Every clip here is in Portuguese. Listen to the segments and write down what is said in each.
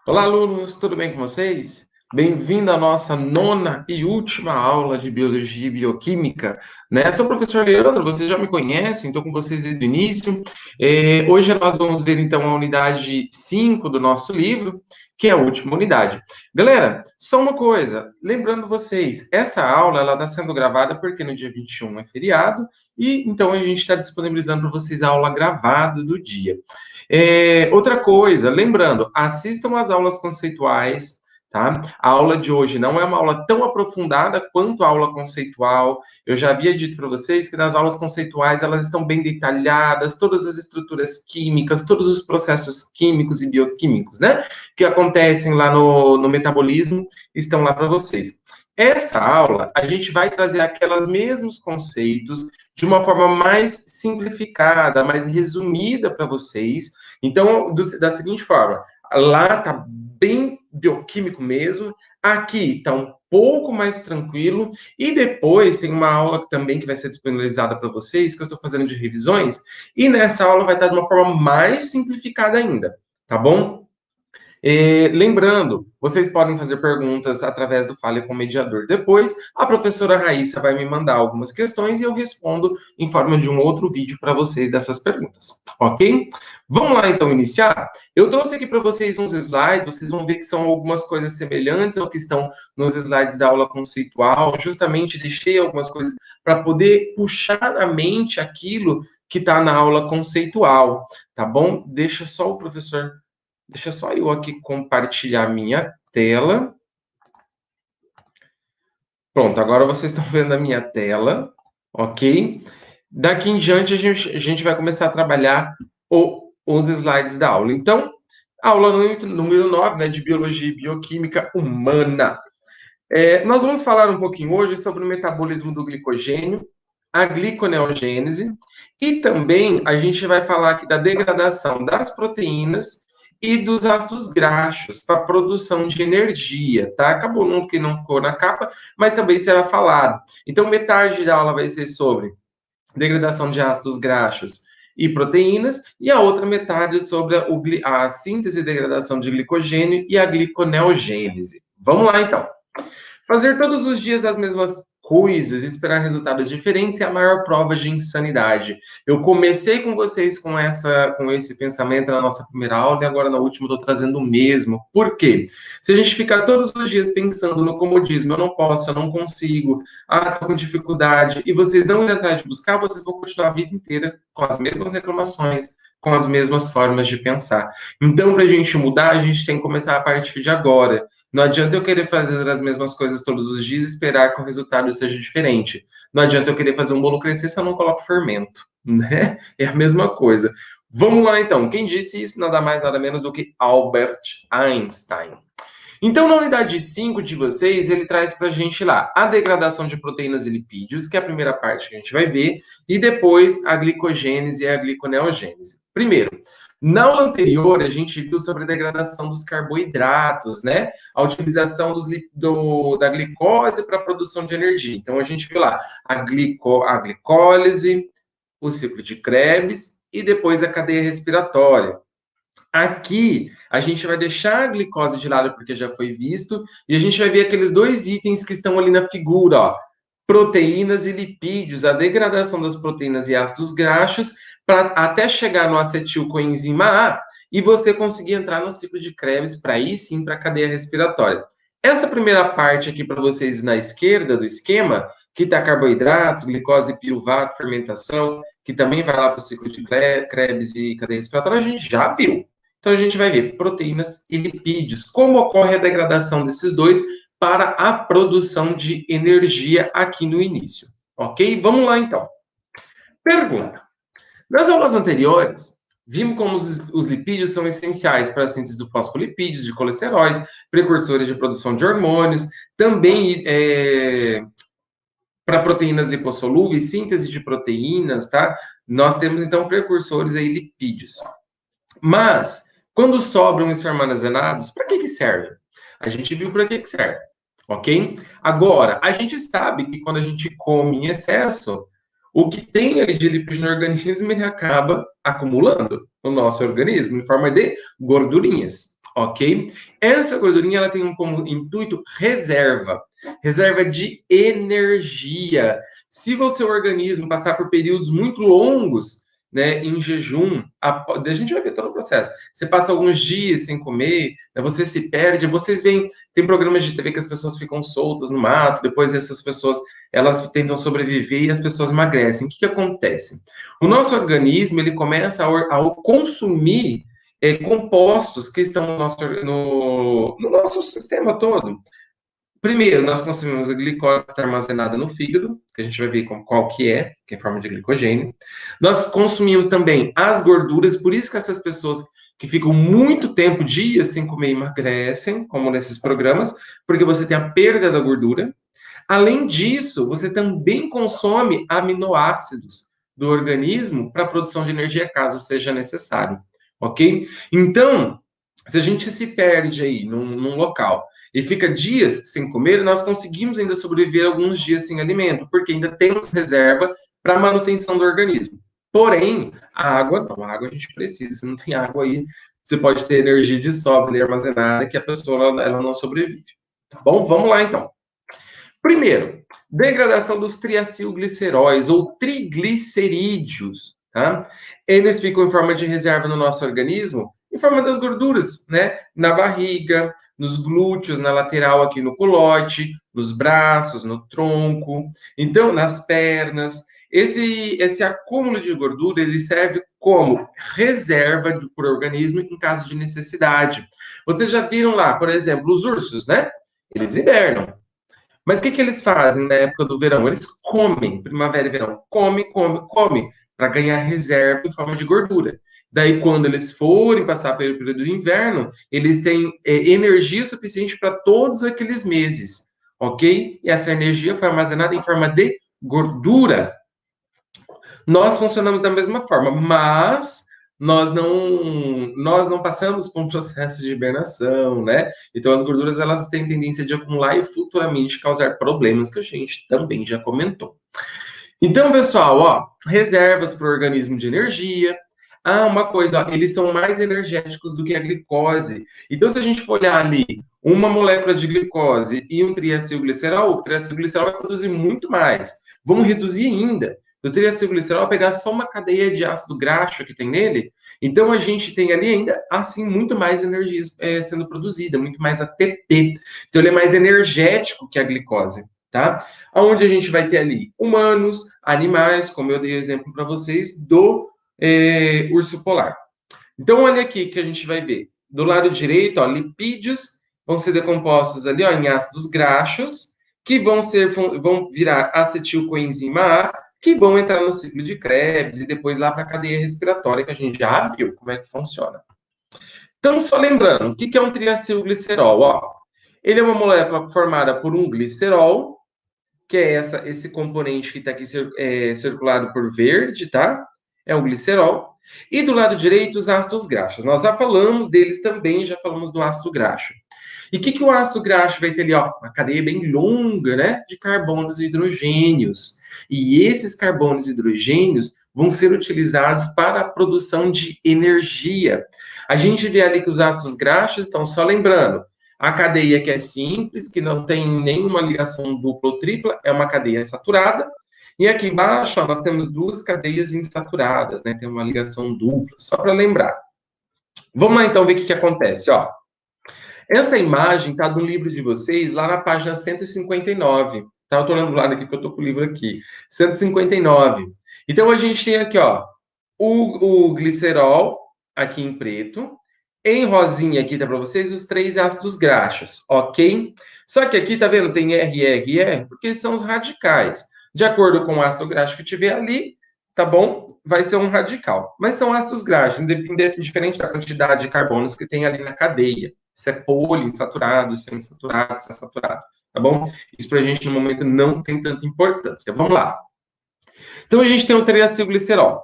Olá, alunos, tudo bem com vocês? Bem-vindo à nossa nona e última aula de Biologia e Bioquímica, né? Sou o professor Leandro, vocês já me conhecem, estou com vocês desde o início. Hoje nós vamos ver, então, a unidade 5 do nosso livro, que é a última unidade. Galera, só uma coisa, lembrando vocês, essa aula ela está sendo gravada porque no dia 21 é feriado, e então a gente está disponibilizando para vocês a aula gravada do dia. Outra coisa, lembrando, assistam às aulas conceituais, tá? A aula de hoje não é uma aula tão aprofundada quanto a aula conceitual. Eu já havia dito para vocês que nas aulas conceituais elas estão bem detalhadas, todas as estruturas químicas, todos os processos químicos e bioquímicos, né? Que acontecem lá no metabolismo, estão lá para vocês. Essa aula, a gente vai trazer aqueles mesmos conceitos de uma forma mais simplificada, mais resumida para vocês. Então, da seguinte forma, lá está bem bioquímico mesmo, aqui está um pouco mais tranquilo, e depois tem uma aula também que vai ser disponibilizada para vocês, que eu estou fazendo de revisões, e nessa aula vai estar de uma forma mais simplificada ainda, tá bom? Lembrando, vocês podem fazer perguntas através do Fale com o Mediador. Depois, a professora Raíssa vai me mandar algumas questões e eu respondo em forma de um outro vídeo para vocês dessas perguntas, ok? Vamos lá, então, iniciar? Eu trouxe aqui para vocês uns slides, vocês vão ver que são algumas coisas semelhantes ao que estão nos slides da aula conceitual. Justamente deixei algumas coisas para poder puxar na mente aquilo que está na aula conceitual, tá bom? Deixa só eu aqui compartilhar minha tela. Pronto, agora vocês estão vendo a minha tela, ok? Daqui em diante, a gente vai começar a trabalhar os slides da aula. Então, aula número 9, né, de Biologia e Bioquímica Humana. Nós vamos falar um pouquinho hoje sobre o metabolismo do glicogênio, a gliconeogênese, e também a gente vai falar aqui da degradação das proteínas e dos ácidos graxos para a produção de energia, tá? Acabou não que não ficou na capa, mas também será falado. Então, metade da aula vai ser sobre degradação de ácidos graxos e proteínas, e a outra metade sobre a síntese e degradação de glicogênio e a gliconeogênese. Vamos lá, então. Fazer todos os dias as mesmas coisas, esperar resultados diferentes é a maior prova de insanidade. Eu comecei com vocês com esse pensamento na nossa primeira aula e agora na última estou trazendo o mesmo. Por quê? Se a gente ficar todos os dias pensando no comodismo, eu não posso, eu não consigo, estou com dificuldade, e vocês não irem atrás de buscar, vocês vão continuar a vida inteira com as mesmas reclamações, com as mesmas formas de pensar. Então, para a gente mudar, a gente tem que começar a partir de agora. Não adianta eu querer fazer as mesmas coisas todos os dias e esperar que o resultado seja diferente. Não adianta eu querer fazer um bolo crescer se eu não coloco fermento, né? É a mesma coisa. Vamos lá, então. Quem disse isso? Nada mais, nada menos do que Albert Einstein. Então, na unidade 5 de vocês, ele traz para a gente lá a degradação de proteínas e lipídios, que é a primeira parte que a gente vai ver, e depois a glicogênese e a gliconeogênese. Primeiro, na aula anterior, a gente viu sobre a degradação dos carboidratos, né? A utilização da glicose para a produção de energia. Então, a gente viu lá a glicólise, o ciclo de Krebs e depois a cadeia respiratória. Aqui, a gente vai deixar a glicose de lado, porque já foi visto, e a gente vai ver aqueles dois itens que estão ali na figura, ó, proteínas e lipídios, a degradação das proteínas e ácidos graxos, para até chegar no acetilcoenzima A, e você conseguir entrar no ciclo de Krebs, para aí sim, para a cadeia respiratória. Essa primeira parte aqui para vocês na esquerda do esquema, que está carboidratos, glicose, piruvato, fermentação, que também vai lá para o ciclo de Krebs e cadeia respiratória, a gente já viu. Então, a gente vai ver proteínas e lipídios, como ocorre a degradação desses dois para a produção de energia aqui no início. Ok? Vamos lá, então. Pergunta. Nas aulas anteriores, vimos como os lipídios são essenciais para a síntese do fosfolipídios, de colesteróis, precursores de produção de hormônios, também para proteínas lipossolúveis, síntese de proteínas, tá? Nós temos, então, precursores aí, lipídios. Mas, quando sobram e são armazenados, para que serve? A gente viu para que serve, ok? Agora, a gente sabe que quando a gente come em excesso, o que tem ali de lipídio no organismo, ele acaba acumulando no nosso organismo em forma de gordurinhas, ok? Essa gordurinha, ela tem como intuito reserva de energia. Se o seu organismo passar por períodos muito longos, né, em jejum, a gente vai ver todo o processo. Você passa alguns dias sem comer, né, você se perde, vocês veem, tem programas de TV que as pessoas ficam soltas no mato, depois essas pessoas, elas tentam sobreviver e as pessoas emagrecem. O que acontece? O nosso organismo, ele começa a consumir compostos que estão no nosso sistema todo. Primeiro, nós consumimos a glicose que está armazenada no fígado, que a gente vai ver qual que é em forma de glicogênio. Nós consumimos também as gorduras, por isso que essas pessoas que ficam muito tempo, dias sem comer, emagrecem, como nesses programas, porque você tem a perda da gordura. Além disso, você também consome aminoácidos do organismo para a produção de energia, caso seja necessário, ok? Então, se a gente se perde aí num local e fica dias sem comer, nós conseguimos ainda sobreviver alguns dias sem alimento, porque ainda temos reserva para a manutenção do organismo. Porém, a água não, a água a gente precisa, se não tem água aí, você pode ter energia de sobra ali armazenada que a pessoa ela não sobrevive. Tá bom? Vamos lá então. Primeiro, degradação dos triacilgliceróis ou triglicerídeos, tá? Eles ficam em forma de reserva no nosso organismo, em forma das gorduras, né? Na barriga, nos glúteos, na lateral aqui no culote, nos braços, no tronco, então nas pernas. Esse acúmulo de gordura, ele serve como reserva para o organismo em caso de necessidade. Vocês já viram lá, por exemplo, os ursos, né? Eles hibernam. Mas o que eles fazem na época do verão? Eles comem, primavera e verão, come, para ganhar reserva em forma de gordura. Daí, quando eles forem passar pelo período do inverno, eles têm energia suficiente para todos aqueles meses, ok? E essa energia foi armazenada em forma de gordura. Nós funcionamos da mesma forma, mas nós não passamos por um processo de hibernação, né? Então as gorduras elas têm tendência de acumular e futuramente causar problemas que a gente também já comentou. Então, pessoal, ó, reservas para o organismo de energia. Ah, uma coisa, ó, eles são mais energéticos do que a glicose. Então, se a gente for olhar ali uma molécula de glicose e um triacilglicerol, o triacilglicerol vai produzir muito mais. Vamos reduzir ainda. Do triacilglicerol, pegar só uma cadeia de ácido graxo que tem nele, então a gente tem ali ainda, assim, muito mais energia sendo produzida, muito mais ATP. Então, ele é mais energético que a glicose, tá? Onde a gente vai ter ali humanos, animais, como eu dei o exemplo para vocês, do urso polar. Então, olha aqui que a gente vai ver. Do lado direito, ó, lipídios vão ser decompostos ali ó, em ácidos graxos, que vão virar acetilcoenzima A, que vão entrar no ciclo de Krebs e depois lá para a cadeia respiratória, que a gente já viu como é que funciona. Então, só lembrando, o que é um triacilglicerol? Ó, ele é uma molécula formada por um glicerol, que é esse componente que está aqui circulado por verde, tá? É o glicerol. E do lado direito, os ácidos graxos. Nós já falamos deles também, já falamos do ácido graxo. E o que o ácido graxo vai ter ali? Ó, uma cadeia bem longa, né? De carbonos e hidrogênios. E esses carbonos e hidrogênios vão ser utilizados para a produção de energia. A gente vê ali que os ácidos graxos, então, só lembrando, a cadeia que é simples, que não tem nenhuma ligação dupla ou tripla, é uma cadeia saturada. E aqui embaixo, ó, nós temos duas cadeias insaturadas, né? Tem uma ligação dupla, só para lembrar. Vamos lá, então, ver o que acontece, ó. Essa imagem está no livro de vocês, lá na página 159. Tá? Eu estou olhando do lado aqui, que eu estou com o livro aqui. 159. Então, a gente tem aqui, ó, o glicerol, aqui em preto. Em rosinha aqui, tá para vocês, os 3 ácidos graxos, ok? Só que aqui, tá vendo, tem R, R, R, porque são os radicais. De acordo com o ácido graxo que tiver ali, tá bom? Vai ser um radical. Mas são ácidos graxos, diferente da quantidade de carbonos que tem ali na cadeia. Se é poliinsaturado, se é insaturado, se é saturado, tá bom? Isso pra gente, no momento, não tem tanta importância. Vamos lá. Então, a gente tem o triacilglicerol.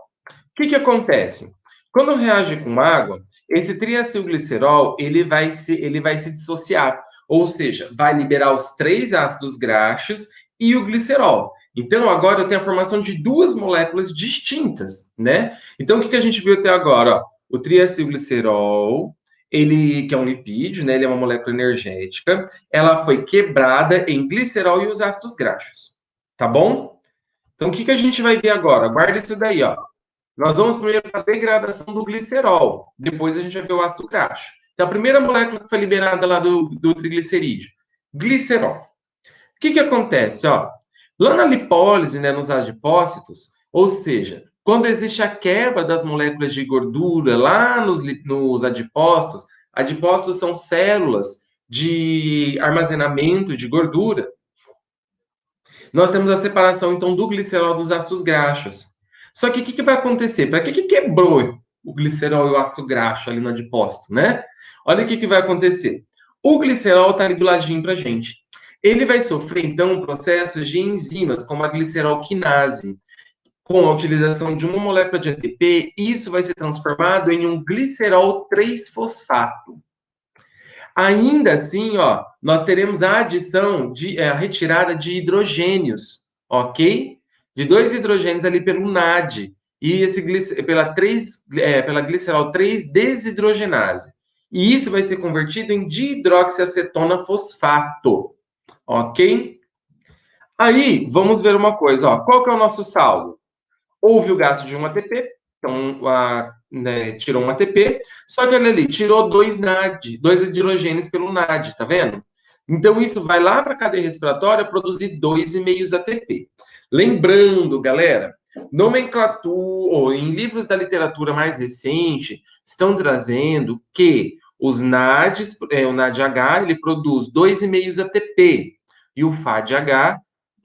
O que acontece? Quando reage com água, esse triacilglicerol, ele vai se dissociar, ou seja, vai liberar os 3 ácidos graxos e o glicerol. Então, agora eu tenho a formação de 2 moléculas distintas, né? Então, o que a gente viu até agora? Ó, o triacilglicerol, ele, que é um lipídio, né? Ele é uma molécula energética. Ela foi quebrada em glicerol e os ácidos graxos. Tá bom? Então, o que a gente vai ver agora? Guarda isso daí, ó. Nós vamos primeiro para a degradação do glicerol. Depois a gente vai ver o ácido graxo. Então, a primeira molécula que foi liberada lá do triglicerídeo, glicerol. O que acontece? Ó, lá na lipólise, né, nos adipócitos, ou seja, quando existe a quebra das moléculas de gordura lá nos adipócitos são células de armazenamento de gordura. Nós temos a separação, então, do glicerol dos ácidos graxos. Só que o que vai acontecer? Para que quebrou o glicerol e o ácido graxo ali no adipócito, né? Olha o que vai acontecer. O glicerol está ali do ladinho para a gente. Ele vai sofrer, então, processos de enzimas, como a glicerol-quinase. Com a utilização de uma molécula de ATP, isso vai ser transformado em um glicerol 3-fosfato. Ainda assim, ó, nós teremos a adição a retirada de hidrogênios, ok? De 2 hidrogênios ali pelo NAD e pela glicerol 3 desidrogenase. E isso vai ser convertido em dihidroxiacetona fosfato, ok? Aí, vamos ver uma coisa, ó. Qual que é o nosso saldo? Houve o gasto de um ATP, então tirou um ATP, só que ele ali tirou 2 NAD, 2 hidrogênios pelo NAD, tá vendo? Então, isso vai lá para a cadeia respiratória produzir 2,5 ATP. Lembrando, galera, nomenclatura, ou em livros da literatura mais recente, estão trazendo que os NADs, o NADH, ele produz 2,5 ATP, e o FADH,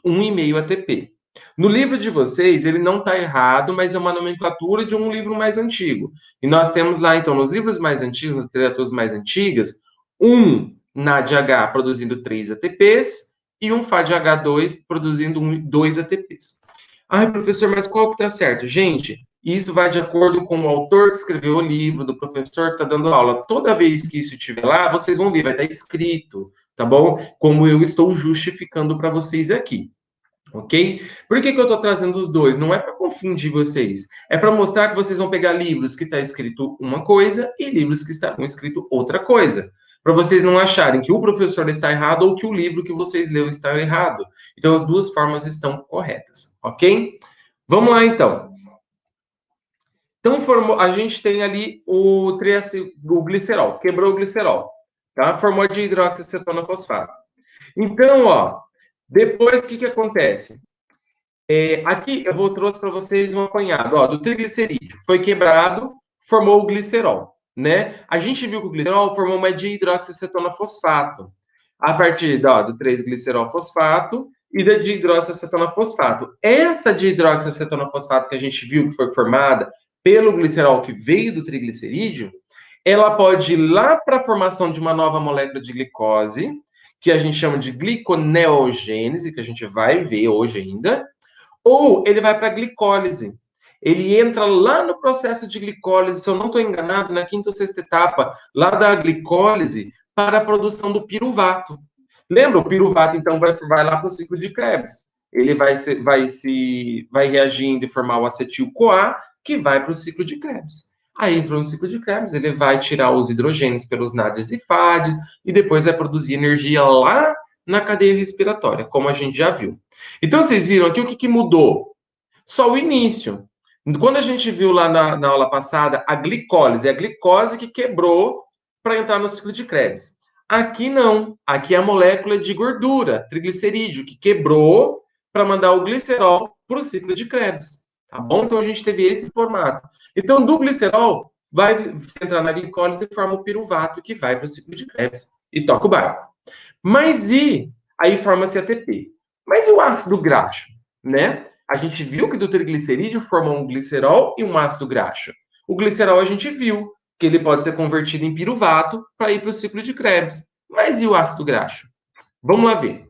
1,5 ATP. No livro de vocês, ele não está errado, mas é uma nomenclatura de um livro mais antigo. E nós temos lá, então, nos livros mais antigos, nas literaturas mais antigas, um NADH produzindo 3 ATPs e um FADH2 produzindo 2 ATPs. Ai, professor, mas qual que está certo? Gente, isso vai de acordo com o autor que escreveu o livro, do professor que está dando aula. Toda vez que isso estiver lá, vocês vão ver, vai estar escrito, tá bom? Como eu estou justificando para vocês aqui. Ok? Por que eu estou trazendo os dois? Não é para confundir vocês. É para mostrar que vocês vão pegar livros que está escrito uma coisa e livros que estão escrito outra coisa. Para vocês não acharem que o professor está errado ou que o livro que vocês leu está errado. Então, as duas formas estão corretas. Ok? Vamos lá, então. Então, a gente tem ali o glicerol. Quebrou o glicerol. Tá? Formou de hidroxiacetona fosfato. Então, ó, depois, o que acontece? Aqui eu trouxe para vocês um apanhado, ó, do triglicerídeo. Foi quebrado, formou o glicerol, né? A gente viu que o glicerol formou uma dihidroxiacetona fosfato. A partir do 3-glicerol fosfato e da dihidroxiacetona fosfato. Essa dihidroxiacetona fosfato que a gente viu que foi formada pelo glicerol que veio do triglicerídeo, ela pode ir lá para a formação de uma nova molécula de glicose, que a gente chama de gliconeogênese, que a gente vai ver hoje ainda, ou ele vai para a glicólise. Ele entra lá no processo de glicólise, se eu não estou enganado, na quinta ou sexta etapa, lá da glicólise, para a produção do piruvato. Lembra? O piruvato, então, vai lá para o ciclo de Krebs. Ele vai reagindo e formar o acetil-CoA, que vai para o ciclo de Krebs. Aí entrou no ciclo de Krebs, ele vai tirar os hidrogênios pelos NADs e FADs, e depois vai produzir energia lá na cadeia respiratória, como a gente já viu. Então, vocês viram aqui o que mudou? Só o início. Quando a gente viu lá na aula passada a glicólise, é a glicose que quebrou para entrar no ciclo de Krebs. Aqui não. Aqui é a molécula de gordura, triglicerídeo, que quebrou para mandar o glicerol para o ciclo de Krebs. Tá bom? Então, a gente teve esse formato. Então, do glicerol, vai entrar na glicólise e forma o piruvato, que vai para o ciclo de Krebs e toca o barco. Mas aí forma-se ATP. Mas e o ácido graxo, né? A gente viu que do triglicerídeo formou um glicerol e um ácido graxo. O glicerol a gente viu que ele pode ser convertido em piruvato para ir para o ciclo de Krebs. Mas e o ácido graxo? Vamos lá ver.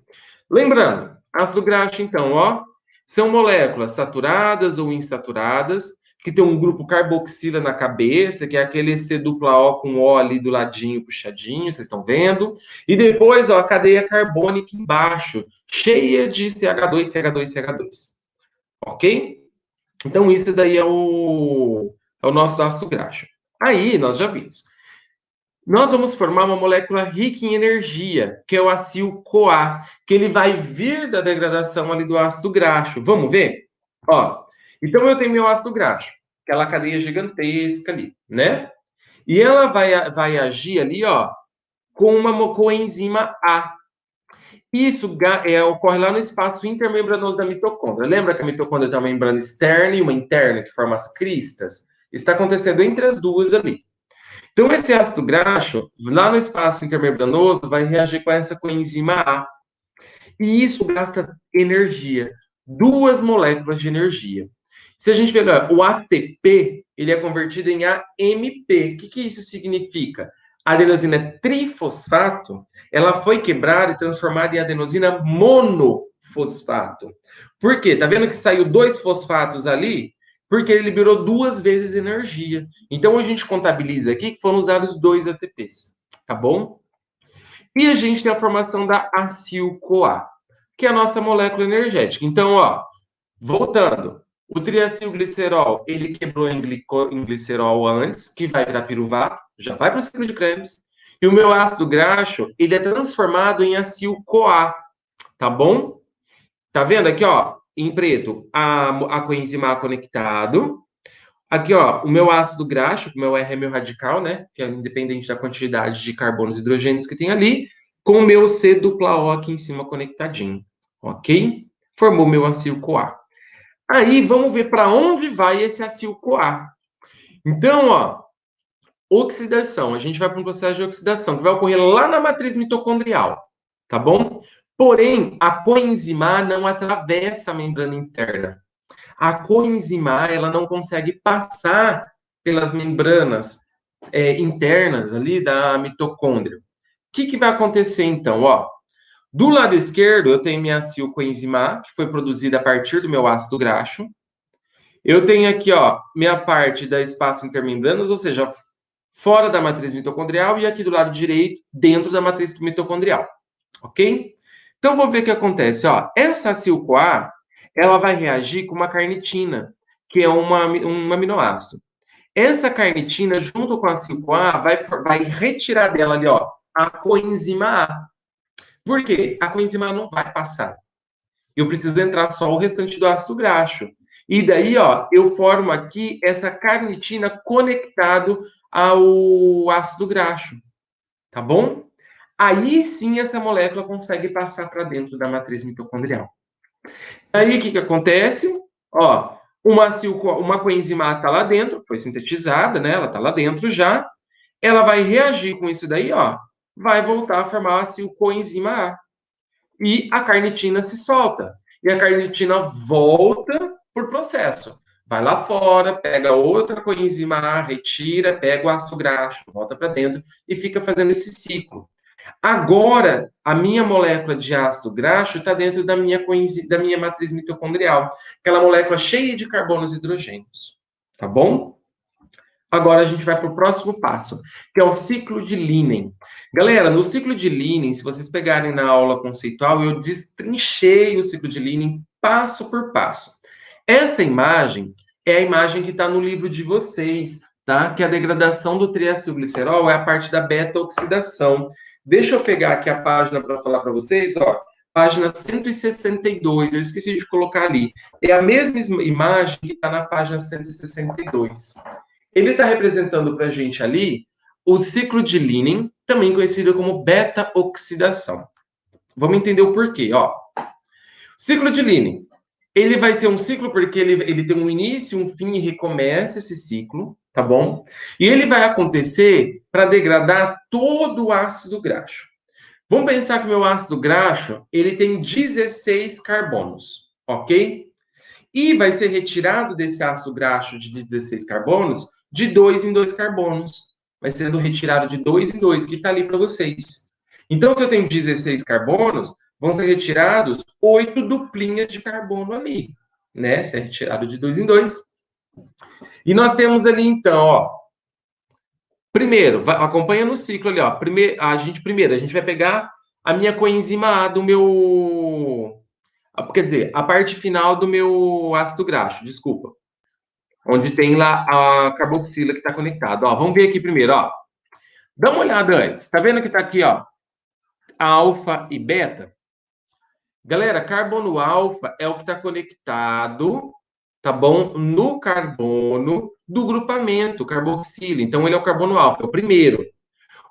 Lembrando, ácido graxo, então, ó, são moléculas saturadas ou insaturadas, que tem um grupo carboxila na cabeça, que é aquele C-O com O ali do ladinho, puxadinho, vocês estão vendo? E depois, ó, a cadeia carbônica embaixo, cheia de CH2, CH2, CH2. Ok? Então, isso daí é o nosso ácido graxo. Aí, nós já vimos. nós vamos formar uma molécula rica em energia, que é o acil-CoA, que ele vai vir da degradação ali do ácido graxo. Vamos ver? Ó, então eu tenho meu ácido graxo, aquela cadeia gigantesca ali, né? E ela vai agir ali, ó, com uma coenzima A. Isso ocorre lá no espaço intermembranoso da mitocôndria. Lembra que a mitocôndria tem uma membrana externa e uma interna que forma as cristas? Está acontecendo entre as duas ali. Então, esse ácido graxo, lá no espaço intermembranoso, vai reagir com essa coenzima A. E isso gasta energia, duas moléculas de energia. Se a gente pegar o ATP, ele é convertido em AMP. O que isso significa? A adenosina trifosfato, ela foi quebrada e transformada em adenosina monofosfato. Por quê? Tá vendo que saiu dois fosfatos ali? Porque ele liberou duas vezes energia. Então, a gente contabiliza aqui que foram usados dois ATPs, tá bom? E a gente tem a formação da acil-CoA, que é a nossa molécula energética. Então, ó, voltando, o triacilglicerol, ele quebrou em glicerol antes, que vai virar piruvato, já vai para o ciclo de Krebs. E o meu ácido graxo, ele é transformado em acil-CoA, tá bom? Tá vendo aqui, ó, em preto, a coenzima A conectado. Aqui, ó, o meu ácido graxo, o meu R é meu radical, né? Que é independente da quantidade de carbonos e hidrogênios que tem ali, com o meu C dupla O aqui em cima conectadinho, ok? Formou meu acil-CoA. Aí, vamos ver para onde vai esse acil-CoA. Então, ó, oxidação. A gente vai para um processo de oxidação que vai ocorrer lá na matriz mitocondrial, tá bom? Porém, a coenzima A não atravessa a membrana interna. A coenzima A, ela não consegue passar pelas membranas internas ali da mitocôndria. O que vai acontecer então? Ó, do lado esquerdo, eu tenho minha acil-coenzima A, que foi produzida a partir do meu ácido graxo. Eu tenho aqui, ó, minha parte da espaço intermembranas, ou seja, fora da matriz mitocondrial, e aqui do lado direito, dentro da matriz mitocondrial, ok? Então, vamos ver o que acontece, ó. Essa acil-CoA, ela vai reagir com uma carnitina, que é um aminoácido. Essa carnitina, junto com a acil-CoA, vai retirar dela ali, ó, a coenzima A. Por quê? A coenzima A não vai passar. Eu preciso entrar só o restante do ácido graxo. E daí, ó, eu formo aqui essa carnitina conectado ao ácido graxo, tá bom? Aí sim essa molécula consegue passar para dentro da matriz mitocondrial. Aí o que acontece? Ó, uma coenzima A está lá dentro, foi sintetizada, né? Ela está lá dentro já. Ela vai reagir com isso daí, ó, vai voltar a formar a coenzima A. E a carnitina se solta. E a carnitina volta por processo. Vai lá fora, pega outra coenzima A, retira, pega o ácido graxo, volta para dentro e fica fazendo esse ciclo. Agora, a minha molécula de ácido graxo está dentro da minha matriz mitocondrial, aquela molécula cheia de carbonos e hidrogênios. Tá bom? Agora a gente vai para o próximo passo, que é o ciclo de Linen. Galera, no ciclo de Linen, se vocês pegarem na aula conceitual, eu destrinchei o ciclo de Linen passo por passo. Essa imagem é a imagem que está no livro de vocês, tá? Que a degradação do triacilglicerol é a parte da beta-oxidação. Deixa eu pegar aqui a página para falar para vocês, ó. Página 162, eu esqueci de colocar ali. É a mesma imagem que está na página 162. Ele está representando para a gente ali o ciclo de Linen, também conhecido como beta-oxidação. Vamos entender o porquê, ó. Ciclo de Linen. Ele vai ser um ciclo porque ele tem um início, um fim e recomeça esse ciclo, tá bom? E ele vai acontecer para degradar todo o ácido graxo. Vamos pensar que o meu ácido graxo, ele tem 16 carbonos, ok? E vai ser retirado desse ácido graxo de 16 carbonos de 2 em 2 carbonos. Vai sendo retirado de 2 em 2, que está ali para vocês. Então, se eu tenho 16 carbonos, vão ser retirados 8 duplinhas de carbono ali, né? Se é retirado de 2 em 2. E nós temos ali, então, ó. Primeiro, acompanha no ciclo ali, ó. A gente vai pegar a minha coenzima A do meu. Quer dizer, a parte final do meu ácido graxo, desculpa. Onde tem lá a carboxila que está conectada. Ó, vamos ver aqui primeiro, ó. Dá uma olhada antes. Tá vendo que tá aqui, ó, alfa e beta? Galera, carbono alfa é o que está conectado, tá bom? No carbono do grupamento carboxila. Então, ele é o carbono alfa, é o primeiro.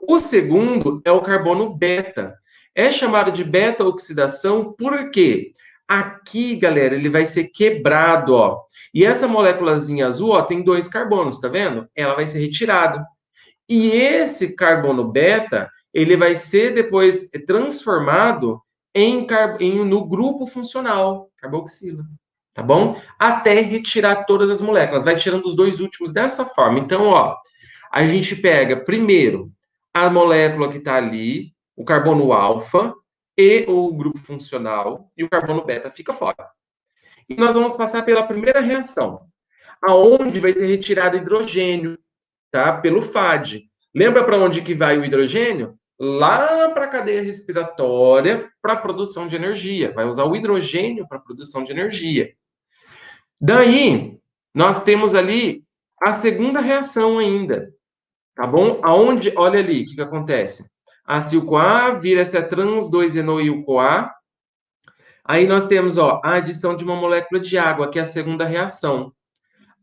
O segundo é o carbono beta. É chamado de beta-oxidação porque aqui, galera, ele vai ser quebrado, ó. E essa moléculazinha azul, ó, tem 2 carbonos, tá vendo? Ela vai ser retirada. E esse carbono beta, ele vai ser depois transformado no grupo funcional, carboxila, tá bom? Até retirar todas as moléculas, vai tirando os 2 últimos dessa forma. Então, ó, a gente pega primeiro a molécula que está ali, o carbono alfa e o grupo funcional, e o carbono beta fica fora. E nós vamos passar pela primeira reação, aonde vai ser retirado hidrogênio, tá? Pelo FAD. Lembra para onde que vai o hidrogênio? Lá para a cadeia respiratória para a produção de energia. Vai usar o hidrogênio para a produção de energia. Daí, nós temos ali a segunda reação ainda, tá bom? Aonde, olha ali, o que acontece? Acil-CoA vira-se a trans-2-enoil-CoA. Aí nós temos, ó, a adição de uma molécula de água, que é a segunda reação.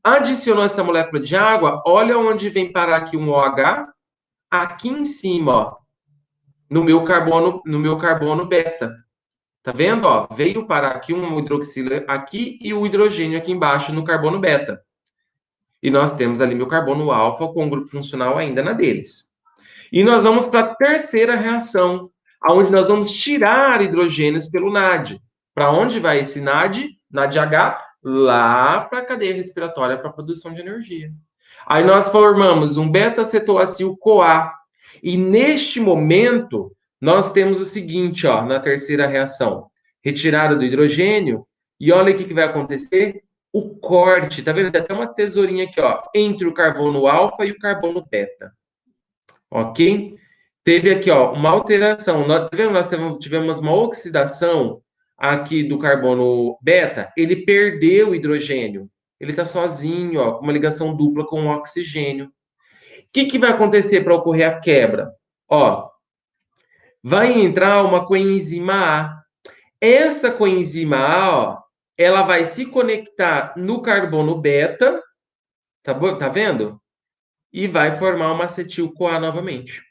Adicionou essa molécula de água, olha onde vem parar aqui um OH, aqui em cima, ó, no meu carbono beta. Tá vendo, ó? Veio parar aqui um hidroxila aqui e o hidrogênio aqui embaixo no carbono beta. E nós temos ali meu carbono alfa com o grupo funcional ainda na deles. E nós vamos para a terceira reação, aonde nós vamos tirar hidrogênios pelo NAD. Para onde vai esse NAD? NADH, lá para a cadeia respiratória para a produção de energia. Aí nós formamos um beta-cetoacil-CoA. E neste momento, nós temos o seguinte, ó, na terceira reação: retirada do hidrogênio, e olha o que vai acontecer: o corte, tá vendo? Tem até uma tesourinha aqui, ó, entre o carbono alfa e o carbono beta. Ok? Teve aqui, ó, uma alteração. Nós tivemos uma oxidação aqui do carbono beta, ele perdeu o hidrogênio. Ele está sozinho, ó, com uma ligação dupla com o oxigênio. O que vai acontecer para ocorrer a quebra? Ó, vai entrar uma coenzima A. Essa coenzima A, ó, ela vai se conectar no carbono beta, tá vendo? E vai formar uma acetil-CoA novamente.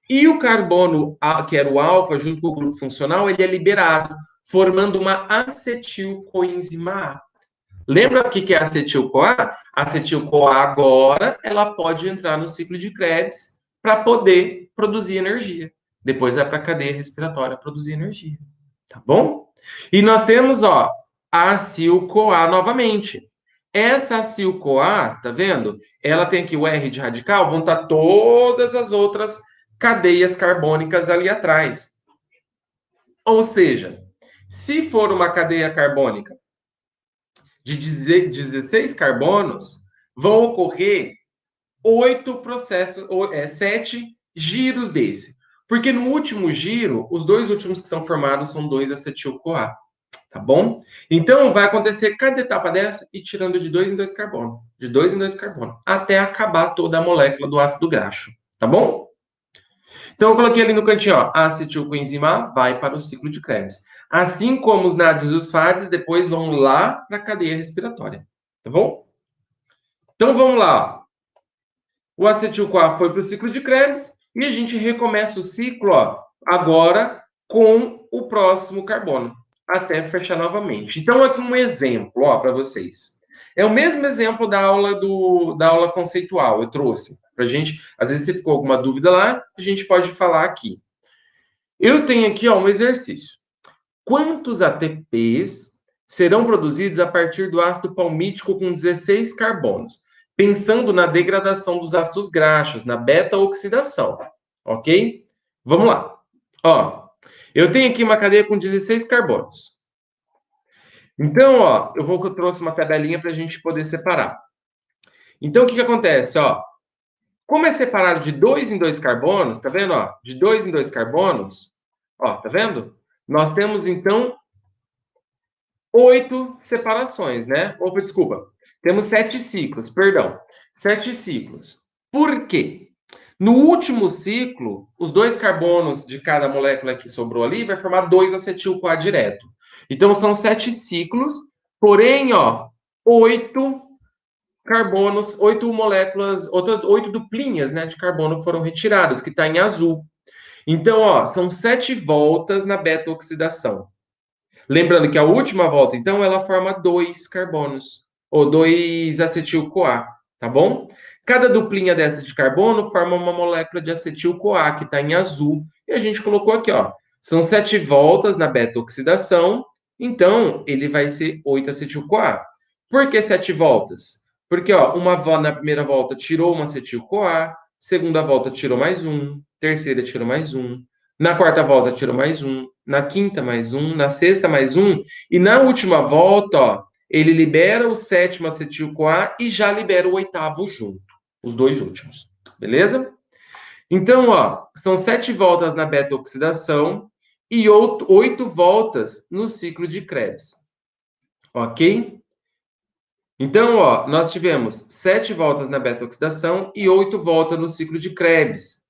E o carbono, que era o alfa, junto com o grupo funcional, ele é liberado, formando uma acetil-coenzima A. Lembra o que é acetil-CoA? Acetil-CoA agora, ela pode entrar no ciclo de Krebs para poder produzir energia. Depois vai para a cadeia respiratória produzir energia. Tá bom? E nós temos, ó, a acil-CoA novamente. Essa acil-CoA, tá vendo? Ela tem aqui o R de radical, vão estar todas as outras cadeias carbônicas ali atrás. Ou seja, se for uma cadeia carbônica de 16 carbonos, vão ocorrer 8 processos, 7 giros desse. Porque no último giro, os 2 últimos que são formados são 2 acetil-CoA. Tá bom? Então, vai acontecer cada etapa dessa e tirando de 2 em 2 carbono. De 2 em 2 carbono. Até acabar toda a molécula do ácido graxo. Tá bom? Então, eu coloquei ali no cantinho, ó, a acetilcoenzima A vai para o ciclo de Krebs. Assim como os NADs e os FADs depois vão lá para a cadeia respiratória. Tá bom? Então, vamos lá. O acetil-CoA foi para o ciclo de Krebs e a gente recomeça o ciclo, ó, agora com o próximo carbono, até fechar novamente. Então, aqui um exemplo, ó, para vocês. É o mesmo exemplo da aula conceitual, eu trouxe para a gente. Às vezes, se ficou alguma dúvida lá, a gente pode falar aqui. Eu tenho aqui, ó, um exercício. Quantos ATPs serão produzidos a partir do ácido palmítico com 16 carbonos? Pensando na degradação dos ácidos graxos, na beta-oxidação, ok? Vamos lá. Ó, eu tenho aqui uma cadeia com 16 carbonos. Então, ó, eu trouxe uma tabelinha para a gente poder separar. Então, o que acontece, ó? Como é separado de 2 em 2 carbonos, tá vendo, ó? De 2 em 2 carbonos, ó, tá vendo? Nós temos, então, 8 separações, né? Opa, desculpa. Temos 7 ciclos, perdão. 7 ciclos. Por quê? No último ciclo, os 2 carbonos de cada molécula que sobrou ali vai formar 2 acetil-CoA direto. Então, são 7 ciclos, porém, 8 carbonos, 8 moléculas, 8 duplinhas, né, de carbono foram retiradas, que está em azul. Então, são 7 voltas na beta-oxidação. Lembrando que a última volta, então, ela forma 2 carbonos, ou 2 acetil-CoA, tá bom? Cada duplinha dessa de carbono forma uma molécula de acetil-CoA, que está em azul, e a gente colocou aqui, são 7 voltas na beta-oxidação, então ele vai ser 8 acetil-CoA. Por que 7 voltas? Porque, na primeira volta tirou uma acetil-CoA, segunda volta tirou mais um, terceira tirou mais um, na quarta volta tirou mais um, na quinta mais um, na sexta mais um, e na última volta, ele libera o sétimo acetil-CoA e já libera o oitavo junto, os 2 últimos, beleza? Então, são 7 voltas na beta-oxidação e 8 voltas no ciclo de Krebs, ok? Então, nós tivemos 7 voltas na beta-oxidação e 8 voltas no ciclo de Krebs.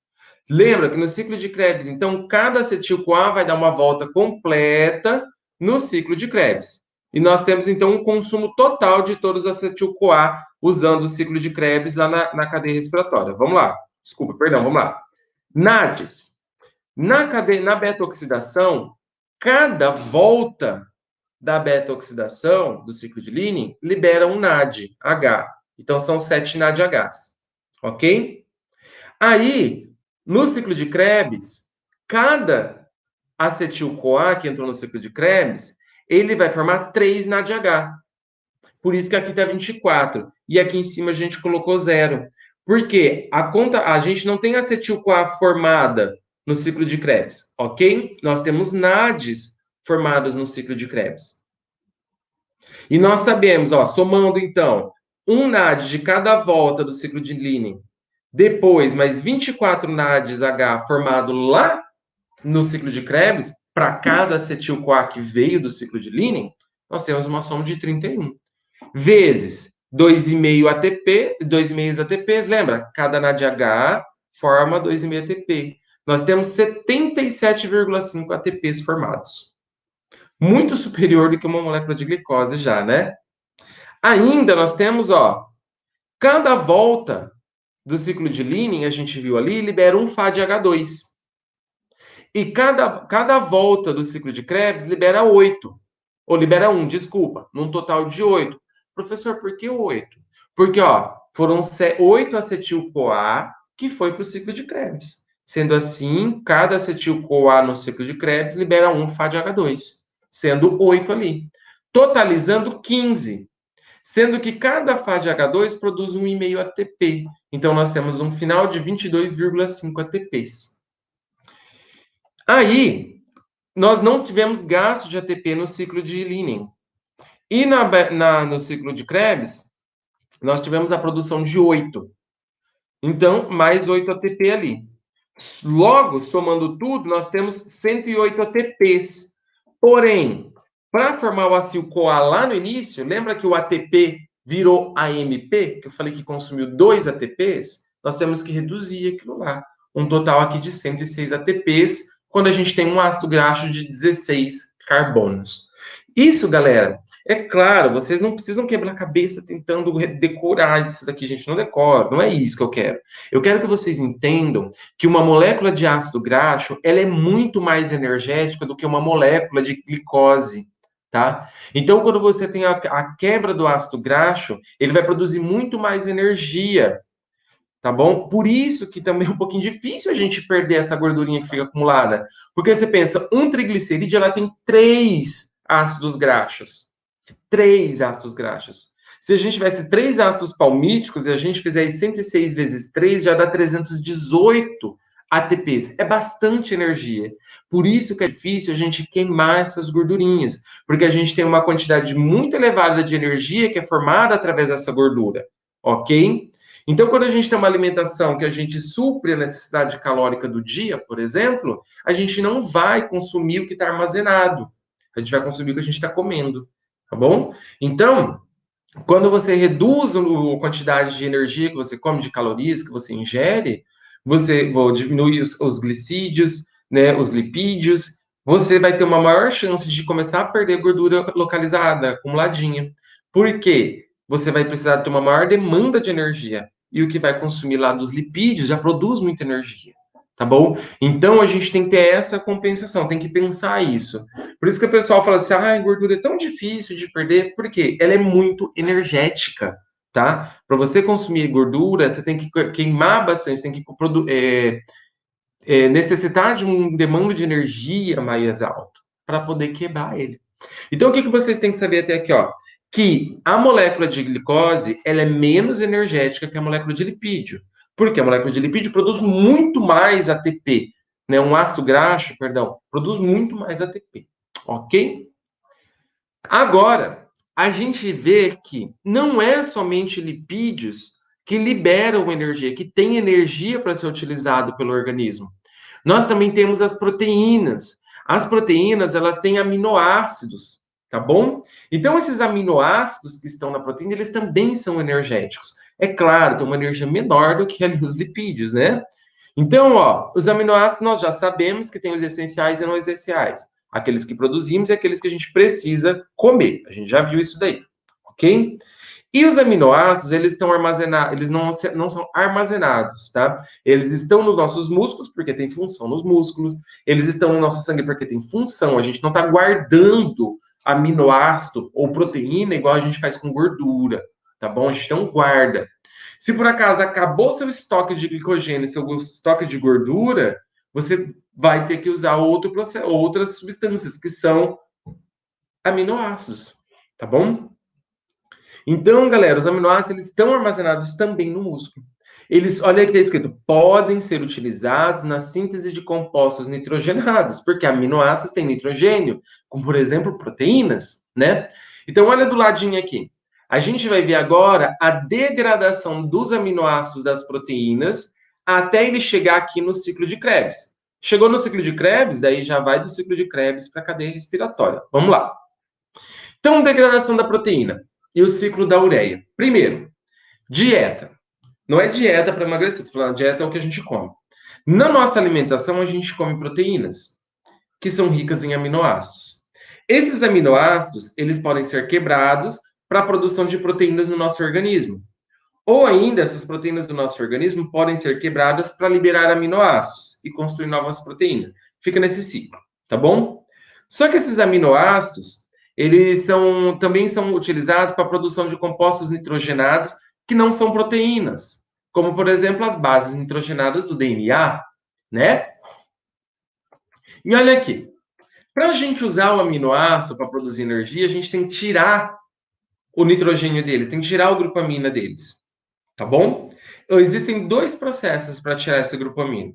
Lembra que no ciclo de Krebs, então, cada acetil-CoA vai dar uma volta completa no ciclo de Krebs. E nós temos, então, um consumo total de todos os acetil-CoA usando o ciclo de Krebs lá na cadeia respiratória. Vamos lá. Desculpa, perdão, vamos lá. NADs. Na beta-oxidação, cada volta da beta-oxidação do ciclo de Linen libera um NAD, H. Então, são 7 NADHs. Ok? Aí, no ciclo de Krebs, cada acetil-CoA que entrou no ciclo de Krebs, ele vai formar 3 NADH. Por isso que aqui está 24. E aqui em cima a gente colocou 0. Porque a gente não tem acetil-CoA formada no ciclo de Krebs, ok? Nós temos NADs formados no ciclo de Krebs. E nós sabemos, somando então, um NAD de cada volta do ciclo de Linen, depois mais 24 NADs H formado lá no ciclo de Krebs, para cada acetil-CoA que veio do ciclo de Linen, nós temos uma soma de 31. Vezes 2,5 ATP, 2,5 ATPs, lembra? Cada NAD H forma 2,5 ATP. Nós temos 77,5 ATPs formados. Muito superior do que uma molécula de glicose já, né? Ainda nós temos, cada volta do ciclo de Linen, a gente viu ali, libera um FADH2. E cada volta do ciclo de Krebs libera 8. Ou libera 1, desculpa, num total de 8. Professor, por que 8? Porque, foram 8 acetil-CoA que foi para o ciclo de Krebs. Sendo assim, cada acetil-CoA no ciclo de Krebs libera 1 FADH2, sendo 8 ali. Totalizando 15. Sendo que cada FADH2 produz 1,5 ATP. Então, nós temos um final de 22,5 ATPs. Aí, nós não tivemos gasto de ATP no ciclo de Linen. E no ciclo de Krebs, nós tivemos a produção de 8. Então, mais 8 ATP ali. Logo, somando tudo, nós temos 108 ATPs. Porém, para formar o acetil-CoA lá no início, lembra que o ATP virou AMP, que eu falei que consumiu 2 ATPs? Nós temos que reduzir aquilo lá. Um total aqui de 106 ATPs, quando a gente tem um ácido graxo de 16 carbonos. Isso, galera, é claro, vocês não precisam quebrar a cabeça tentando decorar isso daqui, gente, não decora, não é isso que eu quero. Eu quero que vocês entendam que uma molécula de ácido graxo, ela é muito mais energética do que uma molécula de glicose, tá? Então, quando você tem a quebra do ácido graxo, ele vai produzir muito mais energia, tá bom? Por isso que também é um pouquinho difícil a gente perder essa gordurinha que fica acumulada, porque você pensa, um triglicerídeo, ela tem 3 ácidos graxos. 3 ácidos graxos. Se a gente tivesse 3 ácidos palmíticos e a gente fizer 106 vezes 3, já dá 318 ATPs. É bastante energia. Por isso que é difícil a gente queimar essas gordurinhas, porque a gente tem uma quantidade muito elevada de energia que é formada através dessa gordura, ok? Então, quando a gente tem uma alimentação que a gente supre a necessidade calórica do dia, por exemplo, a gente não vai consumir o que está armazenado. A gente vai consumir o que a gente está comendo. Tá bom? Então, quando você reduz a quantidade de energia que você come, de calorias que você ingere, vou diminuir os glicídios, né, os lipídios, você vai ter uma maior chance de começar a perder gordura localizada, acumuladinha. Por quê? Você vai precisar ter uma maior demanda de energia. E o que vai consumir lá dos lipídios já produz muita energia. Tá bom? Então a gente tem que ter essa compensação, tem que pensar isso. Por isso que o pessoal fala assim: ah, a gordura é tão difícil de perder, porque ela é muito energética, tá? Para você consumir gordura, você tem que queimar bastante, tem que necessitar de um demanda de energia mais alto para poder quebrar ele. Então, o que vocês têm que saber até aqui, ó? Que a molécula de glicose, ela é menos energética que a molécula de lipídio. Porque a molécula de lipídio produz muito mais ATP, né? Um ácido graxo, perdão, produz muito mais ATP, ok? Agora, a gente vê que não é somente lipídios que liberam energia, que tem energia para ser utilizado pelo organismo. Nós também temos as proteínas. As proteínas, elas têm aminoácidos, tá bom? Então, esses aminoácidos que estão na proteína, eles também são energéticos. É claro, tem uma energia menor do que ali os lipídios, né? Então, ó, os aminoácidos nós já sabemos que tem os essenciais e não essenciais. Aqueles que produzimos e aqueles que a gente precisa comer. A gente já viu isso daí, ok? E os aminoácidos, eles estão armazenados, eles não são armazenados, tá? Eles estão nos nossos músculos, porque tem função nos músculos. Eles estão no nosso sangue, porque tem função. A gente não está guardando aminoácido ou proteína igual a gente faz com gordura, tá bom? A gente não guarda. Se por acaso acabou seu estoque de glicogênio, seu estoque de gordura, você vai ter que usar outras substâncias, que são aminoácidos, tá bom? Então, galera, os aminoácidos eles estão armazenados também no músculo. Eles, olha aqui está escrito, podem ser utilizados na síntese de compostos nitrogenados, porque aminoácidos têm nitrogênio, como por exemplo proteínas, né? Então, olha do ladinho aqui. A gente vai ver agora a degradação dos aminoácidos das proteínas até ele chegar aqui no ciclo de Krebs. Chegou no ciclo de Krebs, daí já vai do ciclo de Krebs para a cadeia respiratória. Vamos lá. Então, degradação da proteína e o ciclo da ureia. Primeiro, dieta. Não é dieta para emagrecer, estou falando dieta é o que a gente come. Na nossa alimentação, a gente come proteínas, que são ricas em aminoácidos. Esses aminoácidos, eles podem ser quebrados para a produção de proteínas no nosso organismo. Ou ainda, essas proteínas do nosso organismo podem ser quebradas para liberar aminoácidos e construir novas proteínas. Fica nesse ciclo, tá bom? Só que esses aminoácidos, eles também são utilizados para a produção de compostos nitrogenados que não são proteínas, como, por exemplo, as bases nitrogenadas do DNA, né? E olha aqui, para a gente usar o aminoácido para produzir energia, a gente tem que tirar o nitrogênio deles, tem que tirar o grupamina deles, tá bom? Então, existem dois processos para tirar esse grupamina: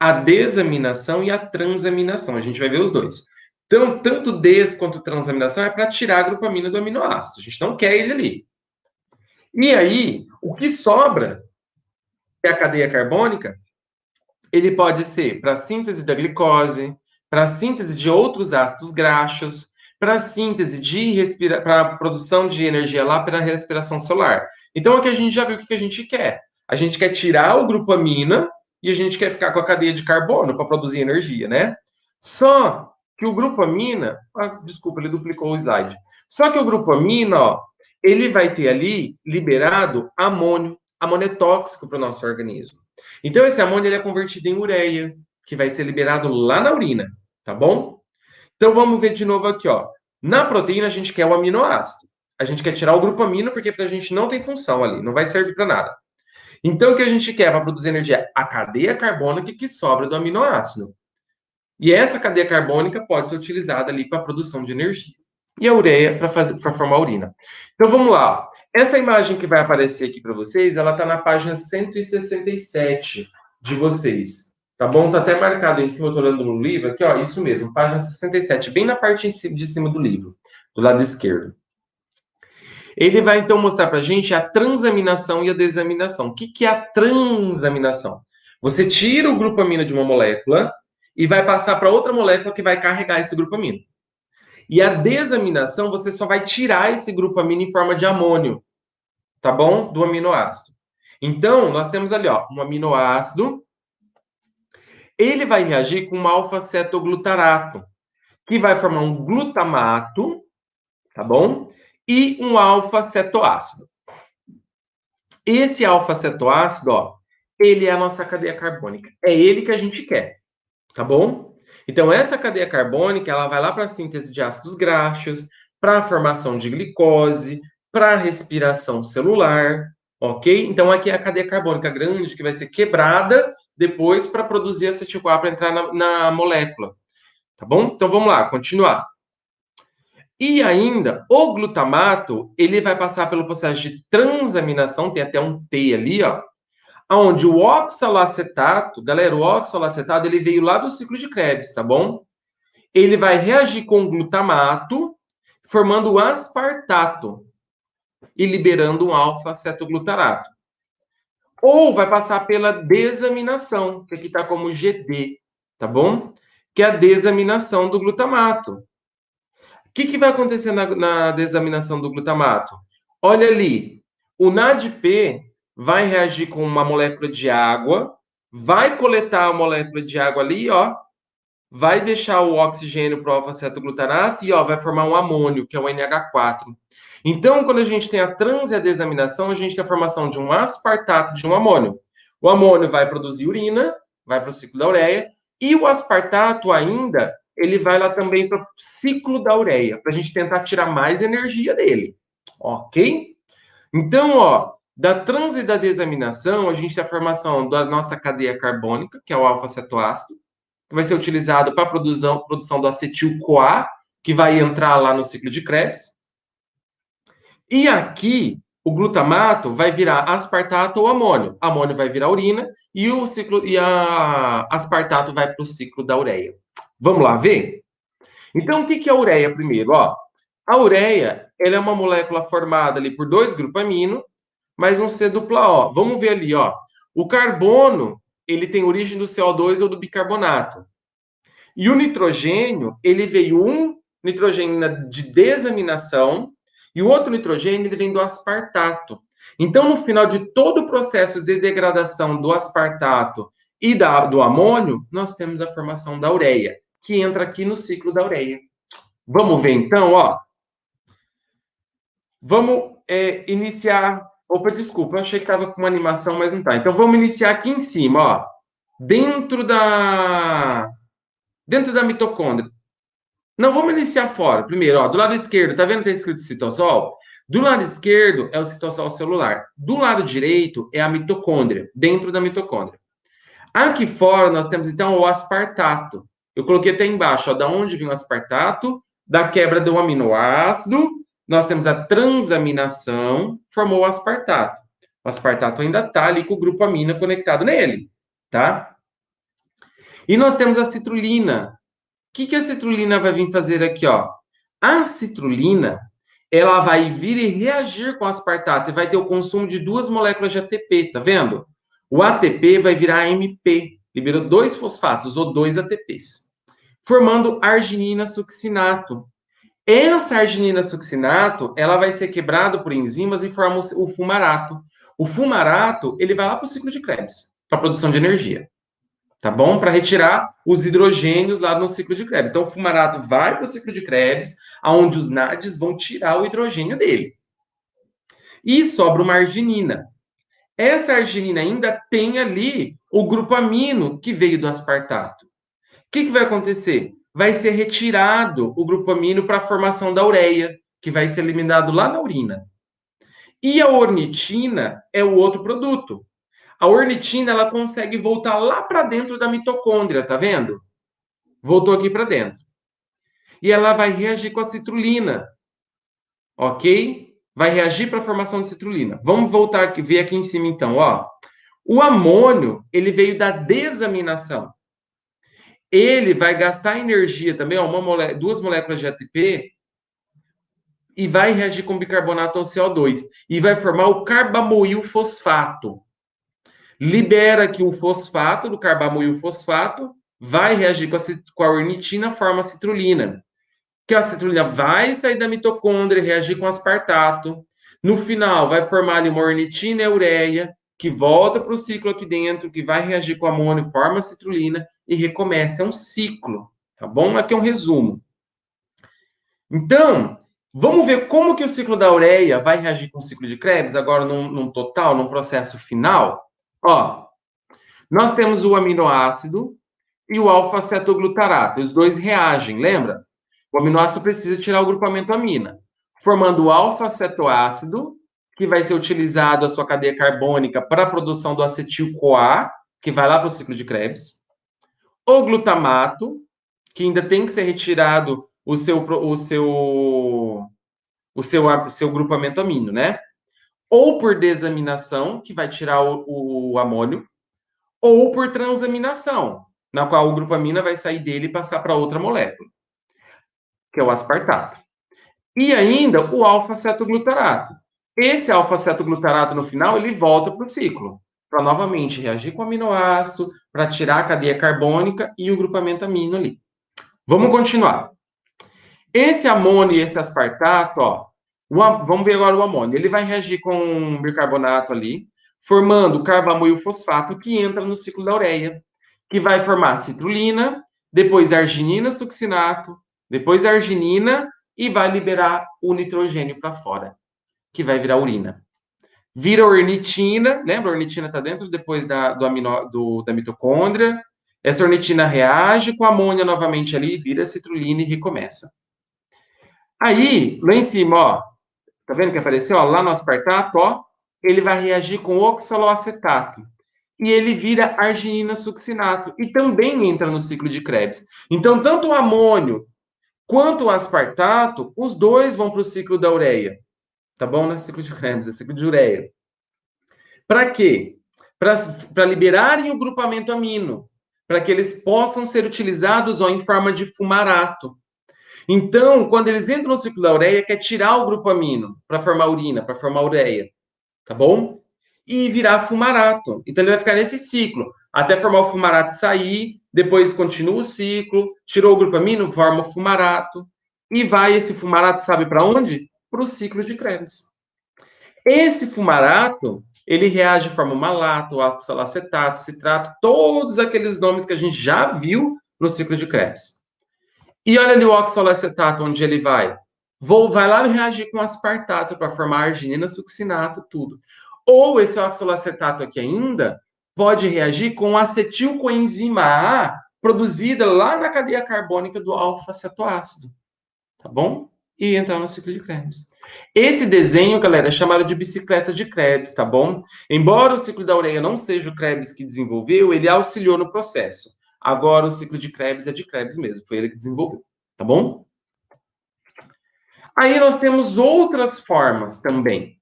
a desaminação e a transaminação. A gente vai ver os dois. Então, tanto des quanto transaminação é para tirar a grupamina do aminoácido. A gente não quer ele ali. E aí, o que sobra é a cadeia carbônica. Ele pode ser para a síntese da glicose, para a síntese de outros ácidos graxos, para a síntese para a produção de energia lá para a respiração solar. Então, aqui a gente já viu o que a gente quer. A gente quer tirar o grupamina e a gente quer ficar com a cadeia de carbono para produzir energia, né? Só que o grupamina... desculpa, ele duplicou o slide. Só que o grupamina, ó, ele vai ter ali liberado amônio. Amônio é tóxico para o nosso organismo. Então, esse amônio ele é convertido em ureia, que vai ser liberado lá na urina, tá bom? Então, vamos ver de novo aqui, ó. Na proteína, a gente quer o aminoácido. A gente quer tirar o grupamina, porque para a gente não tem função ali, não vai servir para nada. Então, o que a gente quer para produzir energia? A cadeia carbônica que sobra do aminoácido. E essa cadeia carbônica pode ser utilizada ali para a produção de energia. E a ureia para formar urina. Então, vamos lá. Essa imagem que vai aparecer aqui para vocês, ela está na página 167 de vocês. Tá bom? Tá até marcado aí em cima, eu tô olhando no livro. Aqui, ó, isso mesmo, página 67, bem na parte de cima do livro, do lado esquerdo. Ele vai, então, mostrar para a gente a transaminação e a desaminação. O que é a transaminação? Você tira o grupamina de uma molécula e vai passar para outra molécula que vai carregar esse grupamina. E a desaminação, você só vai tirar esse grupamina em forma de amônio, tá bom? Do aminoácido. Então, nós temos ali, ó, um aminoácido Ele vai reagir com um alfa-cetoglutarato, que vai formar um glutamato, tá bom? E um alfa-cetoácido. Esse alfa-cetoácido, ó, ele é a nossa cadeia carbônica. É ele que a gente quer, tá bom? Então, essa cadeia carbônica, ela vai lá para a síntese de ácidos graxos, para a formação de glicose, para a respiração celular, ok? Então, aqui é a cadeia carbônica grande que vai ser quebrada depois para produzir acetil-CoA para entrar na molécula, tá bom? Então, vamos lá, continuar. E ainda, o glutamato, ele vai passar pelo processo de transaminação, tem até um T ali, ó, onde o oxalacetato, galera, o oxalacetato, ele veio lá do ciclo de Krebs, tá bom? Ele vai reagir com o glutamato, formando o aspartato e liberando um alfa-cetoglutarato. Ou vai passar pela desaminação, que aqui está como GD, tá bom? Que é a desaminação do glutamato. O que vai acontecer na desaminação do glutamato? Olha ali, o NADP vai reagir com uma molécula de água, vai coletar a molécula de água ali, ó, vai deixar o oxigênio para o alfa-cetoglutarato e ó, vai formar um amônio, que é o NH4. Então, quando a gente tem a trans e a desaminação, a gente tem a formação de um aspartato de um amônio. O amônio vai produzir urina, vai para o ciclo da ureia, e o aspartato ainda, ele vai lá também para o ciclo da ureia, para a gente tentar tirar mais energia dele. Ok? Então, ó, da trans e da desaminação, a gente tem a formação da nossa cadeia carbônica, que é o alfa-cetoácido, que vai ser utilizado para a produção do acetil-CoA, que vai entrar lá no ciclo de Krebs. E aqui, o glutamato vai virar aspartato ou amônio. Amônio vai virar urina e a aspartato vai para o ciclo da ureia. Vamos lá ver? Então, o que é a ureia primeiro? Ó, a ureia, ela é uma molécula formada ali por 2 grupamino, mais um C dupla O. Vamos ver ali, ó. O carbono, ele tem origem do CO2 ou do bicarbonato. E o nitrogênio, ele veio um nitrogênio de desaminação e o outro nitrogênio, ele vem do aspartato. Então, no final de todo o processo de degradação do aspartato e do amônio, nós temos a formação da ureia, que entra aqui no ciclo da ureia. Vamos ver, então, ó. Vamos iniciar... Opa, desculpa, eu achei que estava com uma animação, mas não está. Então, vamos iniciar aqui em cima, ó. Dentro da mitocôndria. Não, vamos iniciar fora. Primeiro, ó, do lado esquerdo, tá vendo que está escrito citossol? Do lado esquerdo é o citossol celular. Do lado direito é a mitocôndria, dentro da mitocôndria. Aqui fora nós temos, então, o aspartato. Eu coloquei até embaixo, ó, da onde vem o aspartato? Da quebra do aminoácido. Nós temos a transaminação, formou o aspartato. O aspartato ainda está ali com o grupo amina conectado nele, tá? E nós temos a citrulina. O que a citrulina vai vir fazer aqui, ó? A citrulina, ela vai vir e reagir com o aspartato e vai ter o consumo de 2 moléculas de ATP, tá vendo? O ATP vai virar AMP, liberou 2 fosfatos ou 2 ATPs, formando arginina succinato. Essa arginina succinato, ela vai ser quebrada por enzimas e forma o fumarato. O fumarato, ele vai lá para o ciclo de Krebs, para a produção de energia. Tá bom? Para retirar os hidrogênios lá no ciclo de Krebs. Então, o fumarato vai para o ciclo de Krebs, onde os NADs vão tirar o hidrogênio dele. E sobra uma arginina. Essa arginina ainda tem ali o grupo amino que veio do aspartato. O que vai acontecer? Vai ser retirado o grupo amino para a formação da ureia, que vai ser eliminado lá na urina. E a ornitina é o outro produto. A ornitina, ela consegue voltar lá para dentro da mitocôndria, tá vendo? Voltou aqui para dentro. E ela vai reagir com a citrulina, ok? Vai reagir para a formação de citrulina. Vamos voltar aqui, ver aqui em cima, então, ó. O amônio, ele veio da desaminação. Ele vai gastar energia também, ó, 2 moléculas de ATP, e vai reagir com bicarbonato ou CO2. E vai formar o carbamoil fosfato. Libera aqui o fosfato do carbamoil fosfato, vai reagir com a ornitina, forma a citrulina. Que a citrulina vai sair da mitocôndria, reagir com aspartato. No final, vai formar ali uma ornitina e ureia, que volta para o ciclo aqui dentro, que vai reagir com amônio, forma a citrulina, e recomeça. É um ciclo, tá bom? Aqui é um resumo. Então, vamos ver como que o ciclo da ureia vai reagir com o ciclo de Krebs, agora num total, num processo final. Ó, nós temos o aminoácido e o alfa-cetoglutarato. Os dois reagem, lembra? O aminoácido precisa tirar o grupamento amina, formando o alfa-cetoácido, que vai ser utilizado a sua cadeia carbônica para a produção do acetil-CoA, que vai lá para o ciclo de Krebs. O glutamato, que ainda tem que ser retirado o seu grupamento amino, né? Ou por desaminação, que vai tirar o amônio, ou por transaminação, na qual o grupamina vai sair dele e passar para outra molécula, que é o aspartato. E ainda o alfa-cetoglutarato. Esse alfa-cetoglutarato, no final, ele volta para o ciclo, para novamente reagir com o aminoácido, para tirar a cadeia carbônica e o grupamento amino ali. Vamos continuar. Esse amônio e esse aspartato, ó, vamos ver agora o amônio. Ele vai reagir com bicarbonato ali, formando carbamoil fosfato, que entra no ciclo da ureia, que vai formar citrulina, depois arginina succinato, depois arginina e vai liberar o nitrogênio para fora, que vai virar urina. Vira ornitina, lembra? A ornitina está dentro depois da mitocôndria. Essa ornitina reage com a amônia novamente ali, vira citrulina e recomeça. Aí, lá em cima, ó, tá vendo que apareceu? Ó, lá no aspartato, ó, ele vai reagir com oxaloacetato. E ele vira arginina succinato. E também entra no ciclo de Krebs. Então, tanto o amônio quanto o aspartato, os dois vão para o ciclo da ureia. Tá bom? Não é ciclo de Krebs, é ciclo de ureia. Para quê? Para liberarem o grupamento amino. Para que eles possam ser utilizados ó, em forma de fumarato. Então, quando eles entram no ciclo da ureia, quer tirar o grupo amino para formar urina, para formar ureia, tá bom? E virar fumarato. Então, ele vai ficar nesse ciclo, até formar o fumarato sair, depois continua o ciclo, tirou o grupo amino, forma o fumarato, e vai esse fumarato, sabe para onde? Para o ciclo de Krebs. Esse fumarato, ele reage de forma malato, oxalacetato, citrato, todos aqueles nomes que a gente já viu no ciclo de Krebs. E olha ali o oxalacetato, onde ele vai. Vai lá reagir com aspartato para formar arginina, succinato, tudo. Ou esse oxalacetato aqui ainda pode reagir com acetilcoenzima A, produzida lá na cadeia carbônica do alfa-cetoácido. Tá bom? E entrar no ciclo de Krebs. Esse desenho, galera, é chamado de bicicleta de Krebs, tá bom? Embora o ciclo da ureia não seja o Krebs que desenvolveu, ele auxiliou no processo. Agora, o ciclo de Krebs é de Krebs mesmo, foi ele que desenvolveu, tá bom? Aí nós temos outras formas também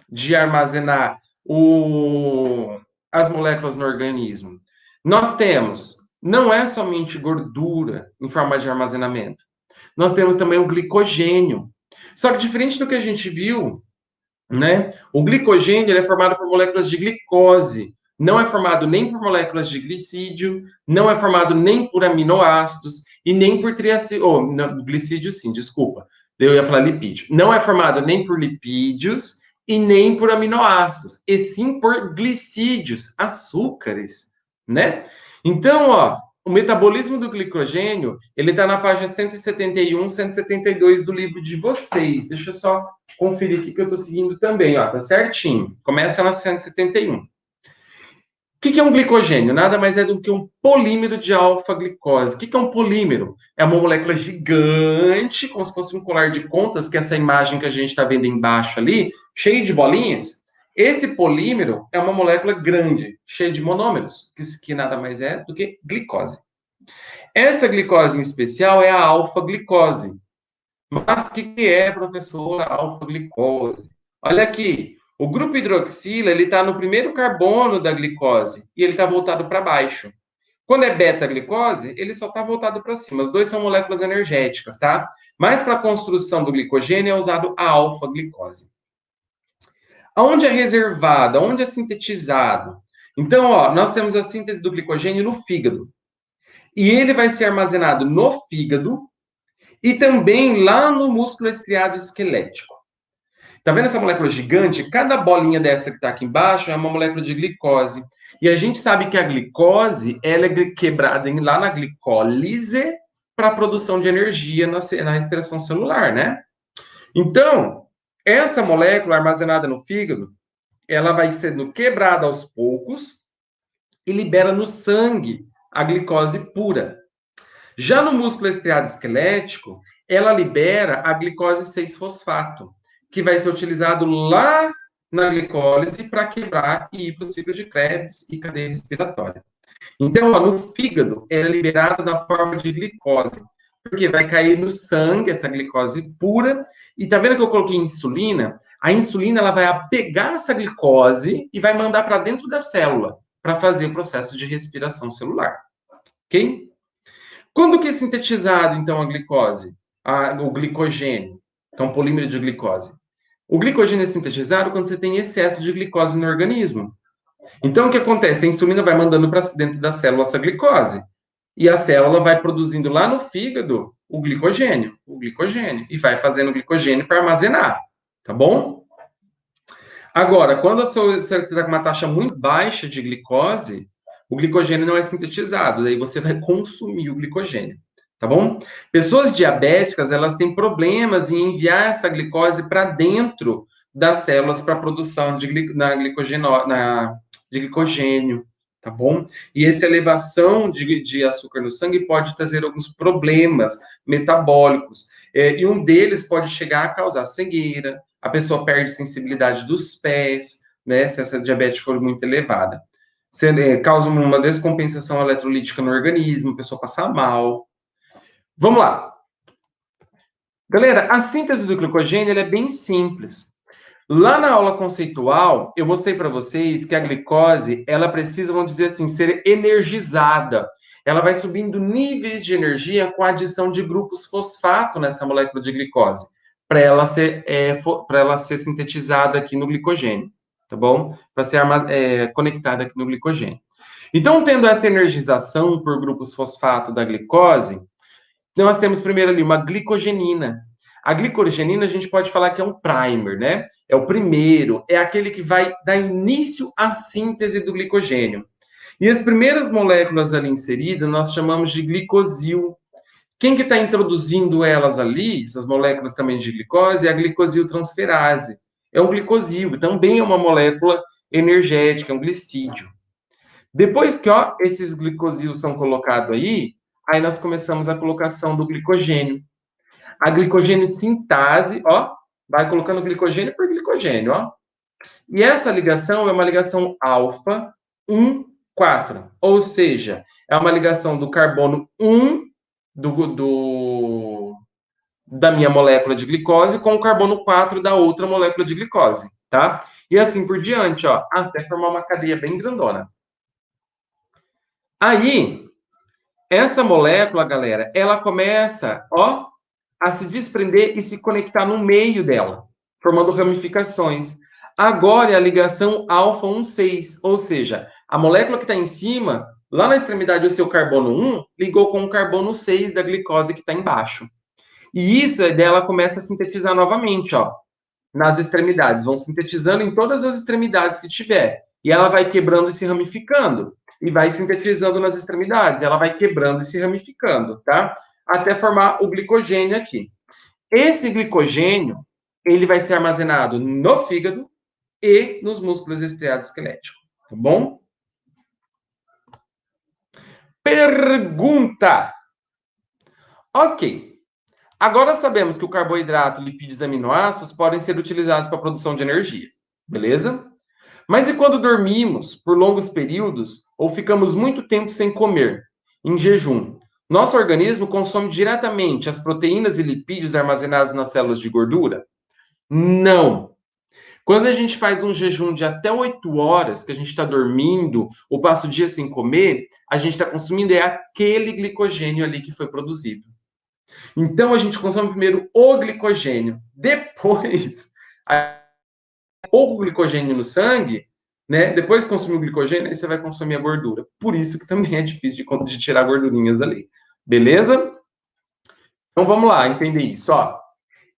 de armazenar as moléculas no organismo. Nós temos, não é somente gordura em forma de armazenamento, nós temos também o glicogênio. Só que diferente do que a gente viu, né? O glicogênio ele é formado por moléculas de glicose, não é formado nem por moléculas de glicídio, não é formado nem por aminoácidos e nem por glicídio sim, desculpa. Eu ia falar lipídio. Não é formado nem por lipídios e nem por aminoácidos, e sim por glicídios, açúcares, né? Então, ó, o metabolismo do glicogênio, ele está na página 171, 172 do livro de vocês. Deixa eu só conferir aqui que eu estou seguindo também, ó, tá certinho. Começa na 171. O que é um glicogênio? Nada mais é do que um polímero de alfa-glicose. O que é um polímero? É uma molécula gigante, como se fosse um colar de contas, que é essa imagem que a gente está vendo embaixo ali, cheio de bolinhas. Esse polímero é uma molécula grande, cheia de monômeros, que nada mais é do que glicose. Essa glicose em especial é a alfa-glicose. Mas o que é, professora, alfa-glicose? Olha aqui, o grupo hidroxila ele está no primeiro carbono da glicose e ele está voltado para baixo. Quando é beta-glicose, ele só está voltado para cima. Os dois são moléculas energéticas, tá? Mas para a construção do glicogênio é usado a alfa-glicose. Aonde é reservado? Aonde é sintetizado? Então, ó, nós temos a síntese do glicogênio no fígado. E ele vai ser armazenado no fígado e também lá no músculo estriado esquelético. Tá vendo essa molécula gigante? Cada bolinha dessa que está aqui embaixo é uma molécula de glicose. E a gente sabe que a glicose, ela é quebrada lá na glicólise para a produção de energia na respiração celular, né? Então, essa molécula armazenada no fígado, ela vai sendo quebrada aos poucos e libera no sangue a glicose pura. Já no músculo estriado esquelético, ela libera a glicose 6-fosfato, que vai ser utilizado lá na glicólise para quebrar e ir para o ciclo de Krebs e cadeia respiratória. Então, ó, no fígado, ela é liberada na forma de glicose, porque vai cair no sangue essa glicose pura. E tá vendo que eu coloquei insulina? A insulina ela vai pegar essa glicose e vai mandar para dentro da célula para fazer o processo de respiração celular. Ok? Quando que é sintetizado, então, a glicose? O glicogênio, que é um polímero de glicose. O glicogênio é sintetizado quando você tem excesso de glicose no organismo. Então, o que acontece? A insulina vai mandando para dentro da célula essa glicose. E a célula vai produzindo lá no fígado o glicogênio, e vai fazendo o glicogênio para armazenar, tá bom? Agora, quando você está com uma taxa muito baixa de glicose, o glicogênio não é sintetizado, daí você vai consumir o glicogênio, tá bom? Pessoas diabéticas, elas têm problemas em enviar essa glicose para dentro das células para a produção de glicogênio, tá bom? E essa elevação de açúcar no sangue pode trazer alguns problemas metabólicos, e um deles pode chegar a causar cegueira, a pessoa perde sensibilidade dos pés, né, se essa diabetes for muito elevada. Causa uma descompensação eletrolítica no organismo, a pessoa passa mal. Vamos lá. Galera, a síntese do glicogênio é bem simples. Lá na aula conceitual, eu mostrei para vocês que a glicose, ela precisa, vamos dizer assim, ser energizada. Ela vai subindo níveis de energia com a adição de grupos fosfato nessa molécula de glicose, para ela ser sintetizada aqui no glicogênio, tá bom? Para ser conectada aqui no glicogênio. Então, tendo essa energização por grupos fosfato da glicose, nós temos primeiro ali uma glicogenina. A glicogenina a gente pode falar que é um primer, né? É o primeiro, é aquele que vai dar início à síntese do glicogênio. E as primeiras moléculas ali inseridas nós chamamos de glicosil. Quem que está introduzindo elas ali, essas moléculas também de glicose, é a glicosiltransferase. É um glicosil, também é uma molécula energética, é um glicídio. Depois que esses glicosilos são colocados aí nós começamos a colocação do glicogênio. A glicogênio sintase, vai colocando glicogênio por glicogênio, E essa ligação é uma ligação alfa 1,4, ou seja, é uma ligação do carbono 1 da minha molécula de glicose com o carbono 4 da outra molécula de glicose, tá? E assim por diante, até formar uma cadeia bem grandona. Aí, essa molécula, galera, ela começa, a se desprender e se conectar no meio dela, formando ramificações. Agora é a ligação alfa 1,6, ou seja, a molécula que está em cima, lá na extremidade do seu carbono 1, ligou com o carbono 6 da glicose que está embaixo. E isso dela começa a sintetizar novamente, nas extremidades. Vão sintetizando em todas as extremidades que tiver. E ela vai quebrando e se ramificando. E vai sintetizando nas extremidades. Ela vai quebrando e se ramificando, tá? Até formar o glicogênio aqui. Esse glicogênio, ele vai ser armazenado no fígado e nos músculos estriados esqueléticos, tá bom? Pergunta. Ok. Agora sabemos que o carboidrato, lipídios e aminoácidos podem ser utilizados para a produção de energia, beleza? Mas e quando dormimos por longos períodos ou ficamos muito tempo sem comer, em jejum? Nosso organismo consome diretamente as proteínas e lipídios armazenados nas células de gordura? Não. Quando a gente faz um jejum de até 8 horas, que a gente está dormindo, ou passa o dia sem comer, a gente está consumindo aquele glicogênio ali que foi produzido. Então, a gente consome primeiro o glicogênio, depois pouco glicogênio no sangue, né? Depois que consumir o glicogênio, aí você vai consumir a gordura. Por isso que também é difícil de tirar gordurinhas ali. Beleza? Então, vamos lá, entender isso.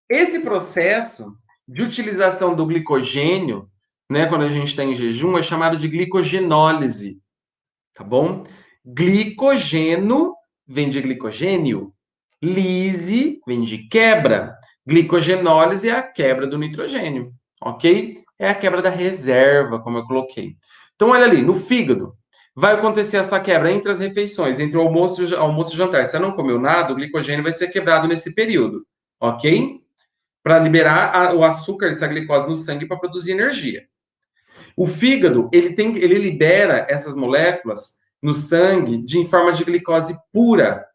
Esse processo de utilização do glicogênio né, quando a gente está em jejum, é chamado de glicogenólise, tá bom? Glicogeno vem de glicogênio, lise vem de quebra. Glicogenólise é a quebra do nitrogênio, ok? É a quebra da reserva, como eu coloquei. Então, olha ali, no fígado, vai acontecer essa quebra entre as refeições, entre o almoço e jantar. Se você não comeu nada, o glicogênio vai ser quebrado nesse período, ok? Para liberar o açúcar, essa glicose no sangue para produzir energia. O fígado, ele libera essas moléculas no sangue em forma de glicose pura,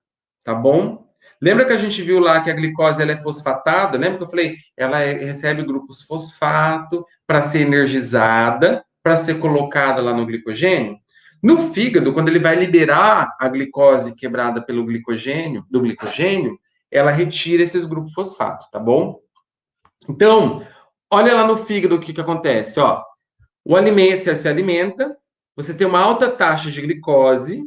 tá bom? Lembra que a gente viu lá que a glicose ela é fosfatada? Lembra que eu falei? Ela recebe grupos fosfato para ser energizada, para ser colocada lá no glicogênio. No fígado, quando ele vai liberar a glicose quebrada pelo glicogênio, do glicogênio, ela retira esses grupos fosfato, tá bom? Então, olha lá no fígado o que, que acontece, ó. O alimento, você se alimenta, você tem uma alta taxa de glicose,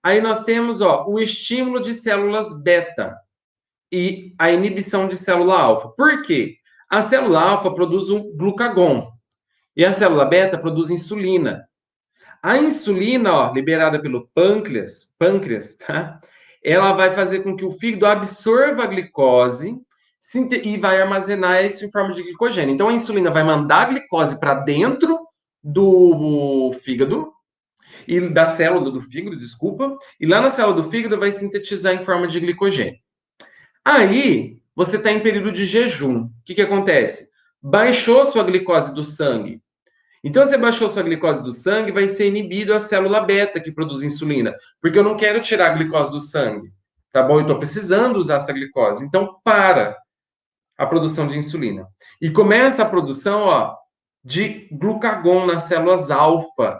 aí nós temos, ó, o estímulo de células beta e a inibição de célula alfa. Por quê? A célula alfa produz um glucagon e a célula beta produz insulina. A insulina, ó, liberada pelo pâncreas, tá? Ela vai fazer com que o fígado absorva a glicose e vai armazenar isso em forma de glicogênio. Então, a insulina vai mandar a glicose para dentro do fígado, e da célula do fígado, desculpa, e lá na célula do fígado vai sintetizar em forma de glicogênio. Aí, você está em período de jejum. O que, que acontece? Baixou sua glicose do sangue. Então, você baixou sua glicose do sangue, vai ser inibido a célula beta que produz insulina, porque eu não quero tirar a glicose do sangue, tá bom? Eu estou precisando usar essa glicose. Então, para a produção de insulina. E começa a produção, ó, de glucagon nas células alfa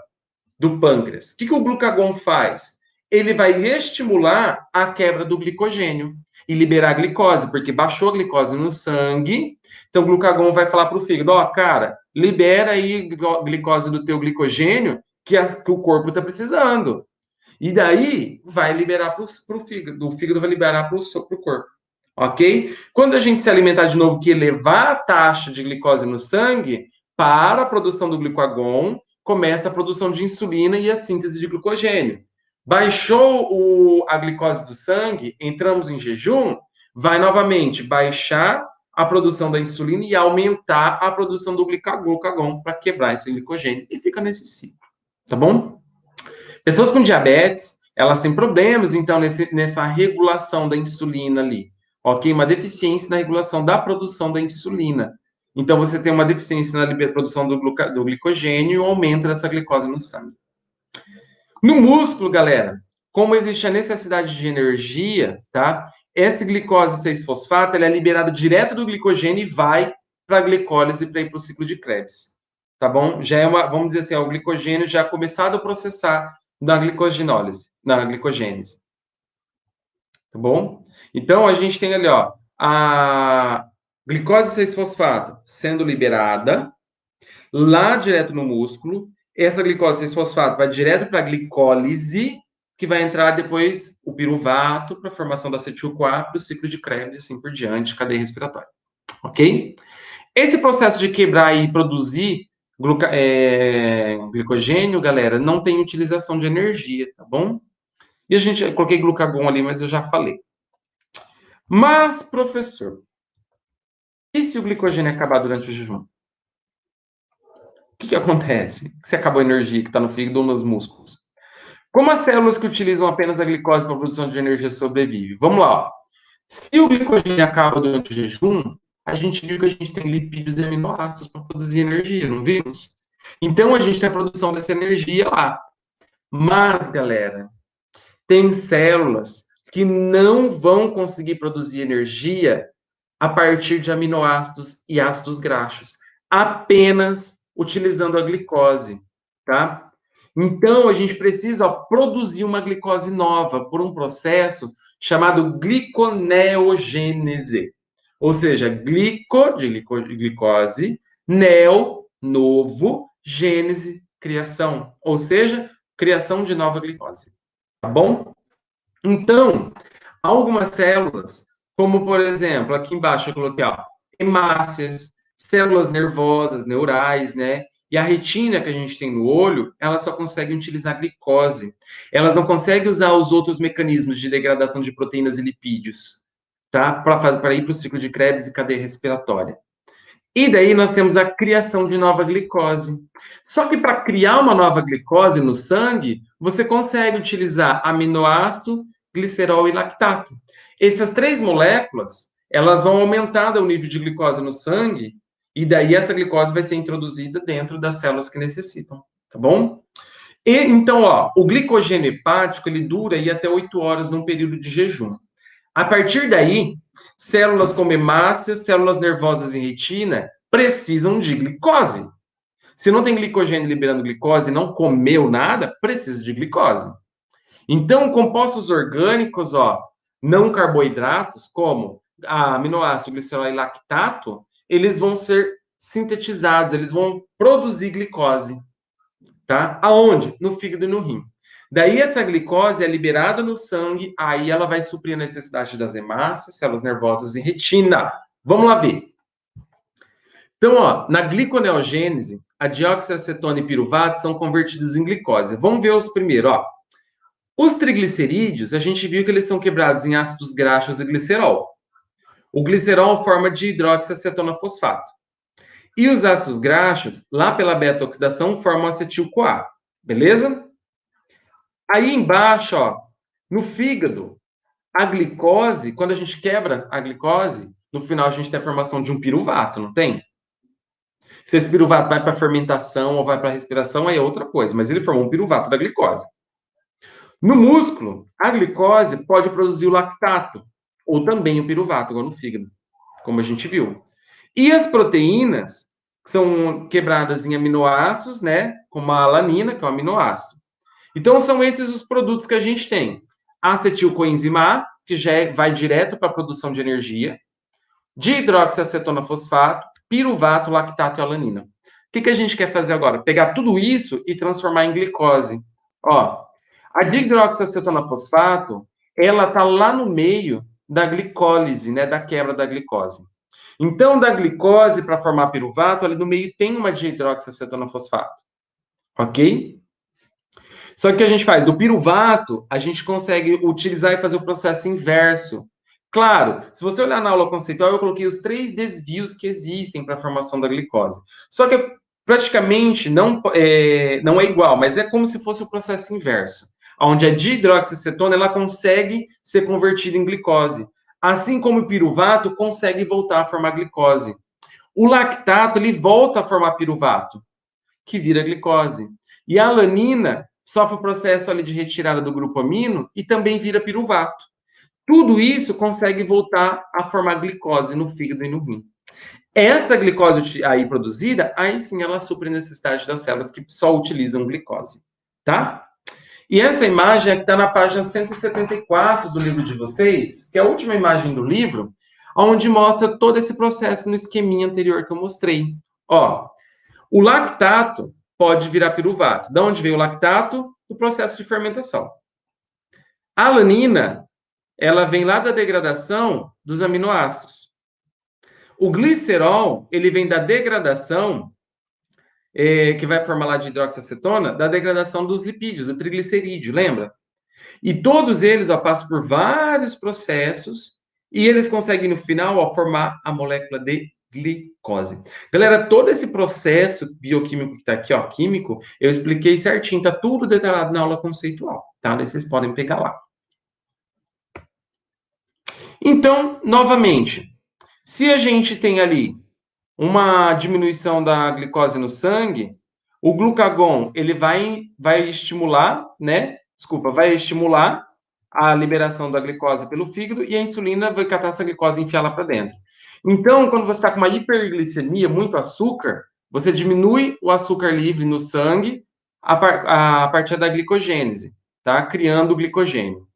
do pâncreas. O que, que o glucagon faz? Ele vai estimular a quebra do glicogênio e liberar a glicose, porque baixou a glicose no sangue. Então, o glucagon vai falar para o fígado: ó, cara, libera aí glicose do teu glicogênio que o corpo está precisando. E daí vai liberar para o fígado, o fígado vai liberar para o corpo. Ok? Quando a gente se alimentar de novo, que elevar a taxa de glicose no sangue, para a produção do glucagon, começa a produção de insulina e a síntese de glicogênio. Baixou a glicose do sangue, entramos em jejum, vai novamente baixar a produção da insulina e aumentar a produção do glucagon para quebrar esse glicogênio. E fica nesse ciclo, tá bom? Pessoas com diabetes, elas têm problemas, então, nessa regulação da insulina ali, ok? Uma deficiência na regulação da produção da insulina. Então, você tem uma deficiência na produção do glicogênio e o aumento dessa glicose no sangue. No músculo, galera, como existe a necessidade de energia, tá? Essa glicose 6-fosfato, ela é liberada direto do glicogênio e vai para a glicólise para ir para o ciclo de Krebs, tá bom? Já é vamos dizer assim, o glicogênio já começado a processar na glicogenólise, na glicogênese, tá bom? Então, a gente tem ali, ó, a glicose 6-fosfato sendo liberada lá direto no músculo. Essa glicose 6-fosfato vai direto para a glicólise, que vai entrar depois o piruvato para a formação da acetil-CoA, para o ciclo de Krebs e assim por diante, cadeia respiratória. Ok? Esse processo de quebrar e produzir glicogênio, galera, não tem utilização de energia, tá bom? E eu coloquei glucagon ali, mas eu já falei. Mas, professor, e se o glicogênio acabar durante o jejum? O que acontece? Se acabou a energia que está no fígado ou nos músculos? Como as células que utilizam apenas a glicose para a produção de energia sobrevivem? Vamos lá. Ó. Se o glicogênio acaba durante o jejum, a gente viu que a gente tem lipídios e aminoácidos para produzir energia, não vimos? Então, a gente tem a produção dessa energia lá. Mas, galera, tem células que não vão conseguir produzir energia a partir de aminoácidos e ácidos graxos, apenas utilizando a glicose, tá? Então, a gente precisa produzir uma glicose nova por um processo chamado gliconeogênese. Ou seja, glicose, neo, novo, gênese, criação. Ou seja, criação de nova glicose. Tá bom? Então, algumas células, como por exemplo, aqui embaixo eu coloquei, ó, hemácias, células nervosas, neurais, né? E a retina que a gente tem no olho, ela só consegue utilizar glicose. Elas não conseguem usar os outros mecanismos de degradação de proteínas e lipídios, tá? Para ir para o ciclo de Krebs e cadeia respiratória. E daí nós temos a criação de nova glicose. Só que para criar uma nova glicose no sangue, você consegue utilizar aminoácido, glicerol e lactato. Essas três moléculas, elas vão aumentar o nível de glicose no sangue, e daí essa glicose vai ser introduzida dentro das células que necessitam, tá bom? E, então, ó, o glicogênio hepático, ele dura aí até 8 horas num período de jejum. A partir daí, células como hemácias, células nervosas e retina precisam de glicose. Se não tem glicogênio liberando glicose e não comeu nada, precisa de glicose. Então, compostos orgânicos, ó, não carboidratos, como aminoácido, glicerol e lactato, eles vão ser sintetizados, eles vão produzir glicose, tá? Aonde? No fígado e no rim. Daí essa glicose é liberada no sangue, aí ela vai suprir a necessidade das hemácias, células nervosas e retina. Vamos lá ver. Então, ó, na gliconeogênese, a dioxiacetona e piruvato são convertidos em glicose. Vamos ver os primeiros, ó. Os triglicerídeos, a gente viu que eles são quebrados em ácidos graxos e glicerol. O glicerol forma de hidroxiacetona fosfato. E os ácidos graxos, lá pela beta-oxidação, formam acetil-CoA. Beleza? Aí embaixo, ó, no fígado, a glicose, quando a gente quebra a glicose, no final a gente tem a formação de um piruvato, não tem? Se esse piruvato vai para a fermentação ou vai para a respiração, aí é outra coisa, mas ele formou um piruvato da glicose. No músculo, a glicose pode produzir o lactato, ou também o piruvato, igual no fígado, como a gente viu. E as proteínas são quebradas em aminoácidos, né? Como a alanina, que é um aminoácido. Então, são esses os produtos que a gente tem. Acetilcoenzima A, que já vai direto para a produção de energia, dihidroxiacetona fosfato, piruvato, lactato e alanina. O que a gente quer fazer agora? Pegar tudo isso e transformar em glicose. Ó, a dihidroxiacetona fosfato, ela está lá no meio da glicólise, né, da quebra da glicose. Então, da glicose para formar piruvato, ali no meio tem uma dihidroxiacetona fosfato. Ok? Só que o que a gente faz? Do piruvato, a gente consegue utilizar e fazer o processo inverso. Claro, se você olhar na aula conceitual, eu coloquei os 3 desvios que existem para a formação da glicose. Só que praticamente não é igual, mas é como se fosse o processo inverso, onde a dihidroxiacetona ela consegue ser convertida em glicose, assim como o piruvato consegue voltar a formar glicose. O lactato ele volta a formar piruvato, que vira glicose. E a alanina sofre o processo ali de retirada do grupo amino e também vira piruvato. Tudo isso consegue voltar a formar glicose no fígado e no rim. Essa glicose aí produzida, aí sim ela supre a necessidade das células que só utilizam glicose, tá? E essa imagem aqui está na página 174 do livro de vocês, que é a última imagem do livro, onde mostra todo esse processo no esqueminha anterior que eu mostrei. Ó, o lactato pode virar piruvato. De onde veio o lactato? Do processo de fermentação. A alanina, ela vem lá da degradação dos aminoácidos. O glicerol, ele vem da degradação, que vai formar lá de hidroxiacetona, da degradação dos lipídios, do triglicerídeo, lembra? E todos eles ó, passam por vários processos e eles conseguem, no final, ó, formar a molécula de glicose. Galera, todo esse processo bioquímico que está aqui, ó, químico, eu expliquei certinho, tá tudo detalhado na aula conceitual, tá? Daí vocês podem pegar lá. Então, novamente, se a gente tem ali uma diminuição da glicose no sangue, o glucagon, ele vai estimular, né? Desculpa, vai estimular a liberação da glicose pelo fígado e a insulina vai catar essa glicose e enfiar lá para dentro. Então, quando você está com uma hiperglicemia, muito açúcar, você diminui o açúcar livre no sangue a partir da glicogênese, tá? Criando o glicogênio.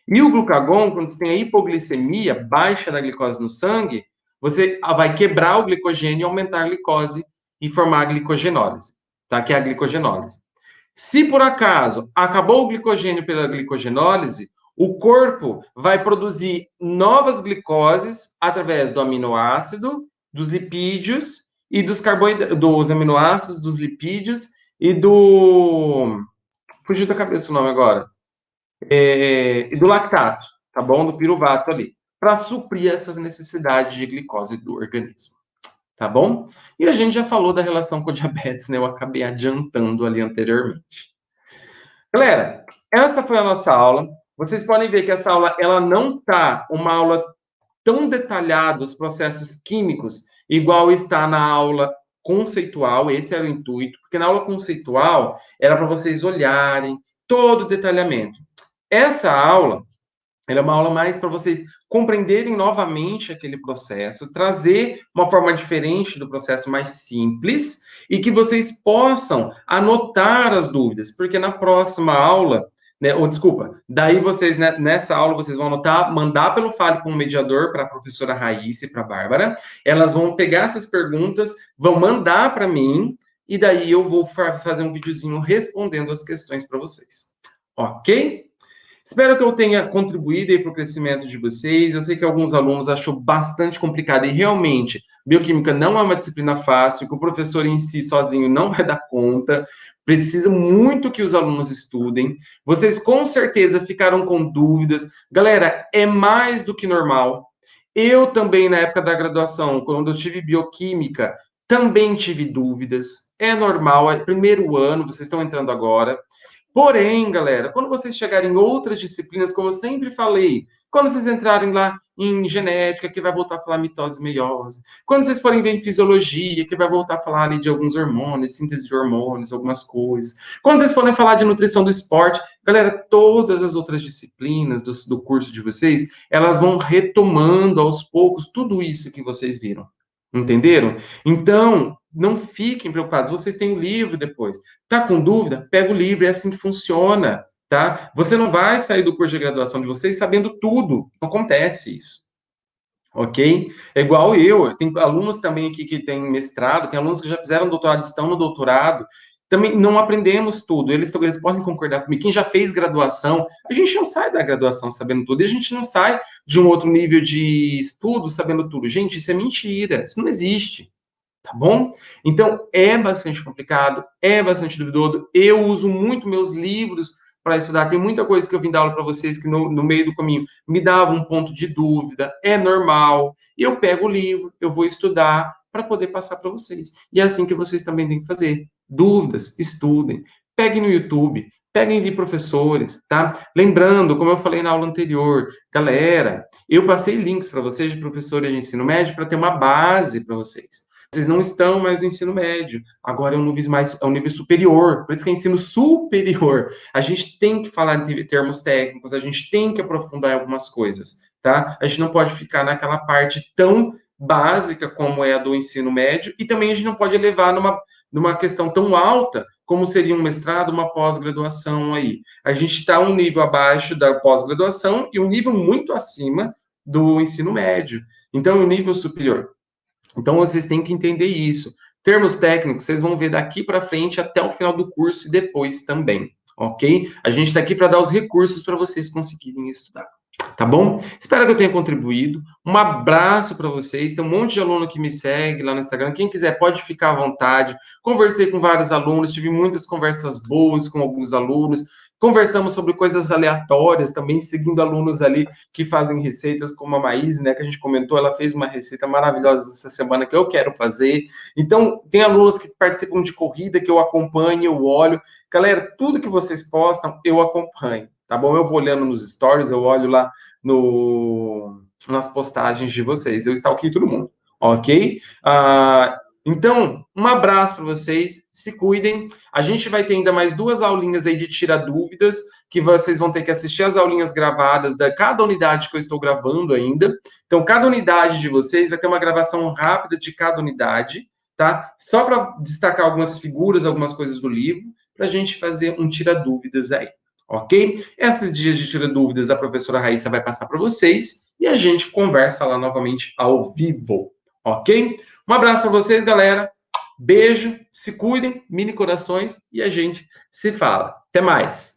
E o glucagon, quando você tem a hipoglicemia baixa da glicose no sangue, você vai quebrar o glicogênio e aumentar a glicose e formar a glicogenólise, tá? Que é a glicogenólise. Se por acaso acabou o glicogênio pela glicogenólise, o corpo vai produzir novas glicoses através do aminoácido dos lipídios e dos carboidratos, dos aminoácidos, dos lipídios e do... Fugiu da cabeça o nome agora. E do lactato, tá bom? Do piruvato ali, para suprir essas necessidades de glicose do organismo, tá bom? E a gente já falou da relação com o diabetes, né? Eu acabei adiantando ali anteriormente. Galera, essa foi a nossa aula. Vocês podem ver que essa aula, ela não tá uma aula tão detalhada, os processos químicos, igual está na aula conceitual, esse era o intuito, porque na aula conceitual era para vocês olharem todo o detalhamento. Essa aula, ela é uma aula mais para vocês compreenderem novamente aquele processo, trazer uma forma diferente do processo mais simples e que vocês possam anotar as dúvidas, porque na próxima aula, né, ou desculpa, daí vocês, né, nessa aula, vocês vão anotar, mandar pelo Fale com o Mediador para a professora Raíssa e para a Bárbara, elas vão pegar essas perguntas, vão mandar para mim, e daí eu vou fazer um videozinho respondendo as questões para vocês. Ok? Espero que eu tenha contribuído para o crescimento de vocês. Eu sei que alguns alunos achou bastante complicado e realmente bioquímica não é uma disciplina fácil, que o professor em si sozinho não vai dar conta. Precisa muito que os alunos estudem. Vocês com certeza ficaram com dúvidas. Galera, é mais do que normal. Eu também, na época da graduação, quando eu tive bioquímica, também tive dúvidas. É normal, é primeiro ano, vocês estão entrando agora. Porém, galera, quando vocês chegarem em outras disciplinas, como eu sempre falei, quando vocês entrarem lá em genética, que vai voltar a falar mitose e meiose, quando vocês forem ver em fisiologia, que vai voltar a falar ali de alguns hormônios, síntese de hormônios, algumas coisas, quando vocês forem falar de nutrição do esporte, galera, todas as outras disciplinas do curso de vocês, elas vão retomando aos poucos tudo isso que vocês viram. Entenderam? Então, não fiquem preocupados, vocês têm o livro depois. Tá com dúvida? Pega o livro, é assim que funciona, tá? Você não vai sair do curso de graduação de vocês sabendo tudo. Não acontece isso. Ok? É igual eu tenho alunos também aqui que têm mestrado, tem alunos que já fizeram doutorado, estão no doutorado, também não aprendemos tudo, eles podem concordar comigo, quem já fez graduação, a gente não sai da graduação sabendo tudo, e a gente não sai de um outro nível de estudo sabendo tudo. Gente, isso é mentira, isso não existe. Tá bom? Então, é bastante complicado, é bastante duvidoso. Eu uso muito meus livros para estudar. Tem muita coisa que eu vim dar aula para vocês que no meio do caminho me dava um ponto de dúvida. É normal. Eu pego o livro, eu vou estudar para poder passar para vocês. E é assim que vocês também têm que fazer. Dúvidas, estudem. Peguem no YouTube, peguem de professores, tá? Lembrando, como eu falei na aula anterior, galera, eu passei links para vocês de professores de ensino médio para ter uma base para vocês. Vocês não estão mais no ensino médio, agora é um nível é um nível superior, por isso que é ensino superior. A gente tem que falar de termos técnicos, a gente tem que aprofundar em algumas coisas, tá? A gente não pode ficar naquela parte tão básica como é a do ensino médio, e também a gente não pode elevar numa questão tão alta como seria um mestrado, uma pós-graduação aí. A gente está um nível abaixo da pós-graduação e um nível muito acima do ensino médio. Então, o nível superior. Então, vocês têm que entender isso. Termos técnicos, vocês vão ver daqui para frente até o final do curso e depois também, ok? A gente está aqui para dar os recursos para vocês conseguirem estudar, tá bom? Espero que eu tenha contribuído. Um abraço para vocês. Tem um monte de aluno que me segue lá no Instagram. Quem quiser pode ficar à vontade. Conversei com vários alunos, tive muitas conversas boas com alguns alunos. Conversamos sobre coisas aleatórias, também seguindo alunos ali que fazem receitas, como a Maíse, né, que a gente comentou, ela fez uma receita maravilhosa essa semana que eu quero fazer. Então, tem alunos que participam de corrida, que eu acompanho, eu olho. Galera, tudo que vocês postam, eu acompanho, tá bom? Eu vou olhando nos stories, eu olho lá nas postagens de vocês. Eu stalkeio todo mundo, ok? Então, um abraço para vocês, se cuidem. A gente vai ter ainda mais 2 aulinhas aí de tira dúvidas, que vocês vão ter que assistir as aulinhas gravadas da cada unidade que eu estou gravando ainda. Então, cada unidade de vocês vai ter uma gravação rápida de cada unidade, tá? Só para destacar algumas figuras, algumas coisas do livro, para a gente fazer um tira dúvidas aí, ok? Esses dias de tira dúvidas a professora Raíssa vai passar para vocês e a gente conversa lá novamente ao vivo, ok? Um abraço para vocês, galera. Beijo, se cuidem, mini corações, e a gente se fala. Até mais.